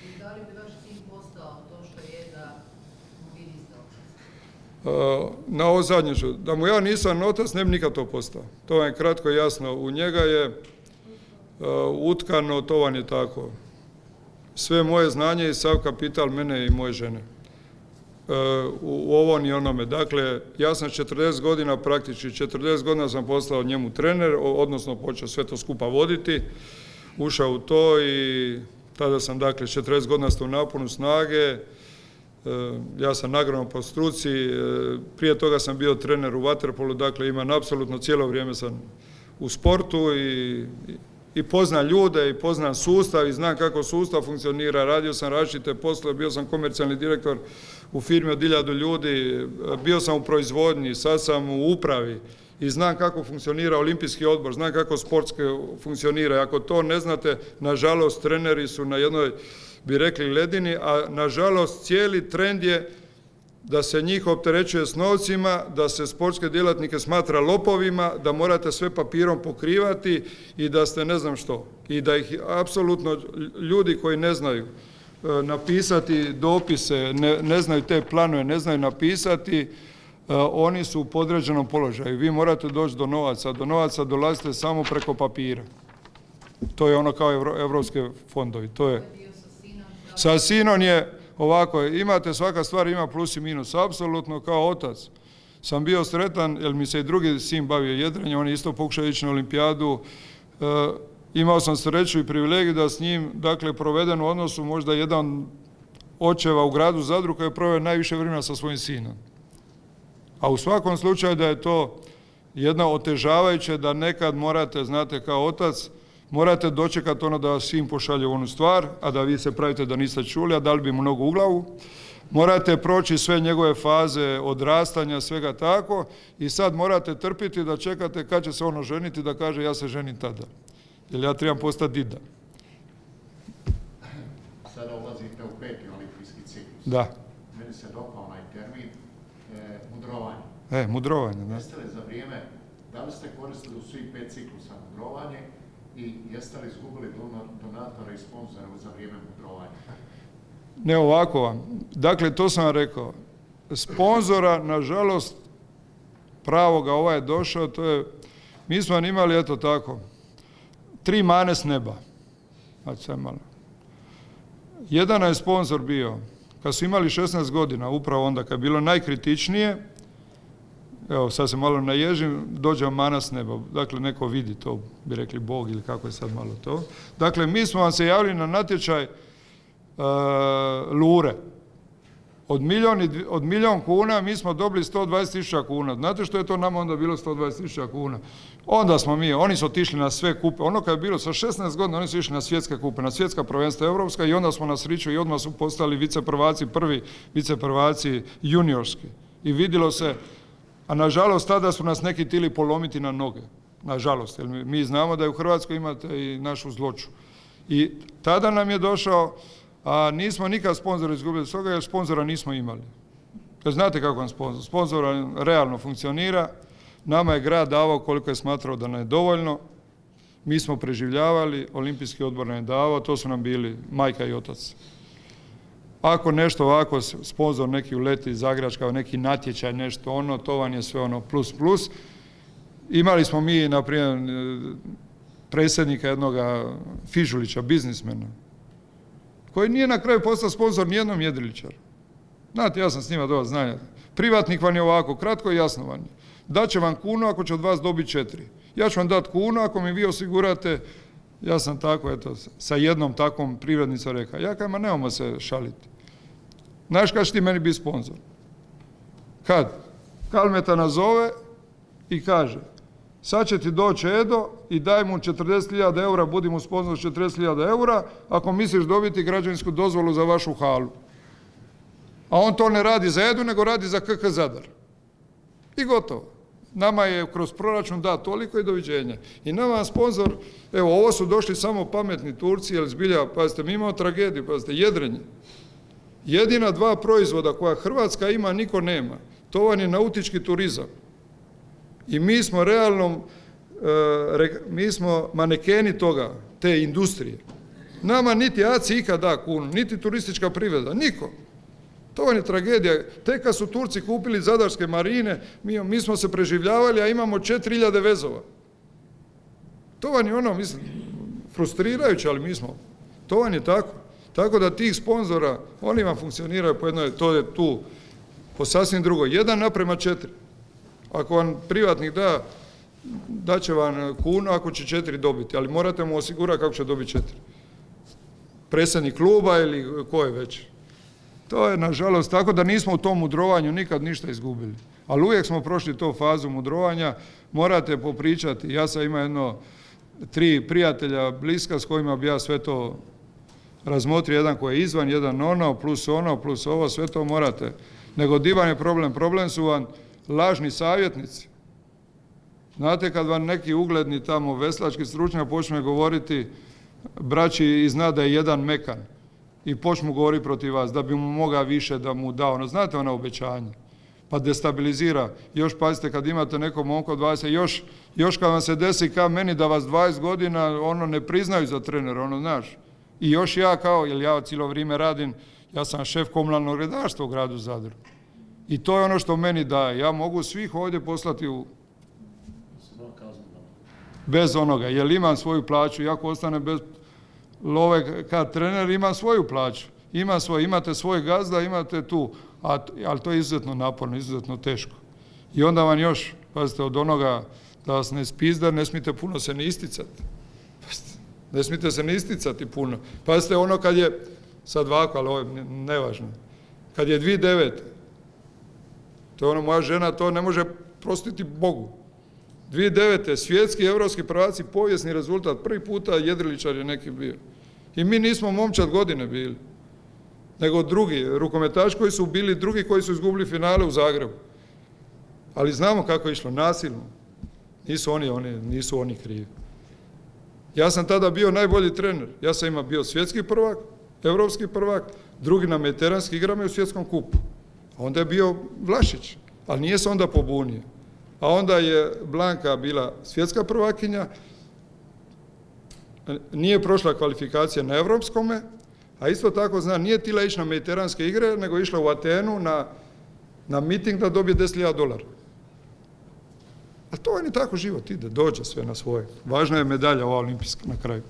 I da li bi vaš sin postao to što je da mu vi niste otac? Na ovo zadnje ću, da mu ja nisam otac, ne bi nikad to postao. To vam je kratko i jasno. U njega je utkano, to vam je tako. Sve moje znanje i sav kapital mene i moje žene. U ovom i onome. Dakle, ja sam 40 godina praktički, 40 godina sam postao njemu trener, odnosno počeo sve to skupa voditi, ušao u to i tada sam, dakle, 40 godina u naponu snage, ja sam agronom po struci, prije toga sam bio trener u vaterpolu, dakle, imam apsolutno cijelo vrijeme sam u sportu i poznam ljude i poznam sustav i znam kako sustav funkcionira, radio sam različite poslove, bio sam komercijalni direktor u firmi od 1000 ljudi, bio sam u proizvodnji, sad sam u upravi i znam kako funkcionira olimpijski odbor, znam kako sportske funkcionira. Ako to ne znate, nažalost, treneri su na jednoj, bi rekli, ledini, a nažalost cijeli trend je da se njih opterećuje s novcima, da se sportske djelatnike smatra lopovima, da morate sve papirom pokrivati i da ste ne znam što. I da ih apsolutno ljudi koji ne znaju napisati dopise, ne znaju te planove, ne znaju napisati, oni su u podređenom položaju. Vi morate doći do novaca dolazite samo preko papira. To je ono kao evropske fondovi. To je Sa sinom je ovako, imate, svaka stvar ima plus i minus. Apsolutno kao otac sam bio sretan, jer mi se i drugi sin bavio jedrenjem, on je isto pokušao ići na olimpijadu. Imao sam sreću i privilegiju da s njim, dakle, proveden u odnosu možda jedan očeva u gradu Zadru koji je proveo najviše vremena sa svojim sinom. A u svakom slučaju da je to jedna otežavajuće, da nekad morate, znate, kao otac, morate dočekati ono da vas sin pošalje u onu stvar, a da vi se pravite da niste čuli, a dali bi mu nogu u glavu. Morate proći sve njegove faze odrastanja, svega tako, i sad morate trpiti da čekate kad će se ono ženiti, da kaže ja se ženim tada. Jer ja trebam postati dida. Sada ulazite u 5. olimpijski ciklus. Da. Meni se dopao onaj termin mudrovanje. Mudrovanje, da. Jeste li za vrijeme, da li ste koristili u svih 5 ciklusa mudrovanje i jeste li izgubili donatora i sponzora za vrijeme mudrovanja? Ne, ovako vam. Dakle, to sam vam rekao. Sponzora, nažalost, pravoga ovaj je došao, to je, mi smo imali, eto tako, 3 mane s neba. Znači, sad malo. Jedan je sponzor bio, kad su imali 16 godina, upravo onda kad je bilo najkritičnije, evo, sad se malo naježim, dođe mana s neba. Dakle, neko vidi to, bi rekli Bog ili kako je sad malo to. Dakle, mi smo vam se javili na natječaj Lure. Od milijun kuna mi smo dobili 120.000 kuna. Znate što je to nama onda bilo 120.000 kuna? Onda smo oni su otišli na sve kupe. Ono kad je bilo sa 16 godina, oni su išli na svjetske kupe, na svjetska prvenstva evropska, i onda smo na sriću i odmah su postali viceprvaci, prvi viceprvaci juniorski. I vidjelo se, a nažalost tada su nas neki tili polomiti na noge. Nažalost, jer mi znamo da je u Hrvatskoj imate i našu Zloču. I tada nam je došao, a nismo nikad sponzora izgubili s toga, jer sponzora nismo imali. Jer znate kako vam sponzor? Sponzor realno funkcionira, nama je grad davao koliko je smatrao da nam je dovoljno, mi smo preživljavali, olimpijski odbor nam je davao, to su nam bili majka i otac. Ako nešto ovako, sponzor neki uleti iz Zagračka, neki natječaj, nešto ono, to vam je sve ono plus plus. Imali smo mi, na primjer, predsjednika jednoga Fižulića, biznismena, koji nije na kraju postao sponzor nijednom jedriličaru. Znate, ja sam s njima dovoljno znanja. Privatnik vam je ovako, kratko i jasno vam je. Daće vam kunu ako će od vas dobiti 4. Ja ću vam dati kunu ako mi vi osigurate, ja sam tako, eto, sa jednom takvom privrednicom rekao, ja kažem, nemamo se šaliti. Znaš kad će ti meni biti sponzor? Kad? Kalmeta nazove i kaže, sad će ti doći Edo i daj mu 40.000 eura, budi mu sponzor 40.000 eura, ako misliš dobiti građevinsku dozvolu za vašu halu. A on to ne radi za Edu, nego radi za KK Zadar. I gotovo. Nama je kroz proračun da toliko i doviđenja. I nama sponzor, evo, ovo su došli samo pametni Turci, jer zbilja, pazite, mi imamo tragediju, pazite, jedrenje. Jedina 2 proizvoda koja Hrvatska ima, niko nema. To vam je nautički turizam. I mi smo realno, mi smo manekeni toga, te industrije. Nama niti ACI ikad da kunu, niti turistička privreda, niko. To vam je tragedija. Tek kad su Turci kupili zadarske marine, mi smo se preživljavali, a imamo 4.000 vezova. To vam je ono, mislim, frustrirajuće, ali mi smo. To vam je tako. Tako da tih sponzora, oni vam funkcioniraju po jednoj, to je tu, po sasvim drugo. 1:4. Ako vam privatnik da će vam kunu, ako će 4 dobiti, ali morate mu osigurati kako će dobiti 4. Predsjednik kluba ili ko je već. To je, nažalost, tako da nismo u tom mudrovanju nikad ništa izgubili. Ali uvijek smo prošli to fazu mudrovanja, morate popričati. Ja sam imao 3 prijatelja bliska s kojima bi ja sve to razmotrio, jedan koji je izvan, jedan ono, plus ovo, sve to morate. Nego divan je problem. Problem su vam lažni savjetnici. Znate, kad vam neki ugledni tamo veslački stručnjak počne govoriti braći i zna da je jedan mekan i počnu govoriti protiv vas, da bi mu mogao više da mu da ono, znate ono obećanje, pa destabilizira. Još pazite, kad imate neko momko 20, još kad vam se desi kao meni da vas 20 godina ono ne priznaju za trenera, ono znaš. I još ja kao, jer ja cijelo vrijeme radim, ja sam šef komunalnog redarstva u gradu Zadru. I to je ono što meni daje. Ja mogu svih ovdje poslati bez onoga, jer imam svoju plaću, i ako ostane bez love kad trener, imam svoju plaću. imate svoj gazda, imate tu, ali to je izuzetno naporno, izuzetno teško. I onda vam još, pazite, od onoga da vas ne spizda, ne smijete puno se ni isticati. Ne smijete se ni isticati puno. Pazite, ono kad je, sad ovako, ali ovo je nevažno, kad je 2009. To je ono, moja žena to ne može prostiti Bogu. 2009. svjetski i evropski prvaci, povijesni rezultat, prvi puta jedriličar je neki bio. I mi nismo momčad godine bili, nego drugi, rukometaši koji su bili drugi, koji su izgubili finale u Zagrebu. Ali znamo kako je išlo, nasilno. Nisu oni krivi. Ja sam tada bio najbolji trener. Ja sam bio svjetski prvak, evropski prvak, drugi na mediteranski igrama i u svjetskom kupu. A onda je bio Vlašić, ali nije se onda pobunio. A onda je Blanka bila svjetska prvakinja, nije prošla kvalifikacija na evropskome, a isto tako zna, nije tila ići na mediteranske igre, nego je išla u Atenu na miting da dobije $10.000. A to je ni tako život ide, dođe sve na svoje. Važna je medalja ova olimpijska na kraju.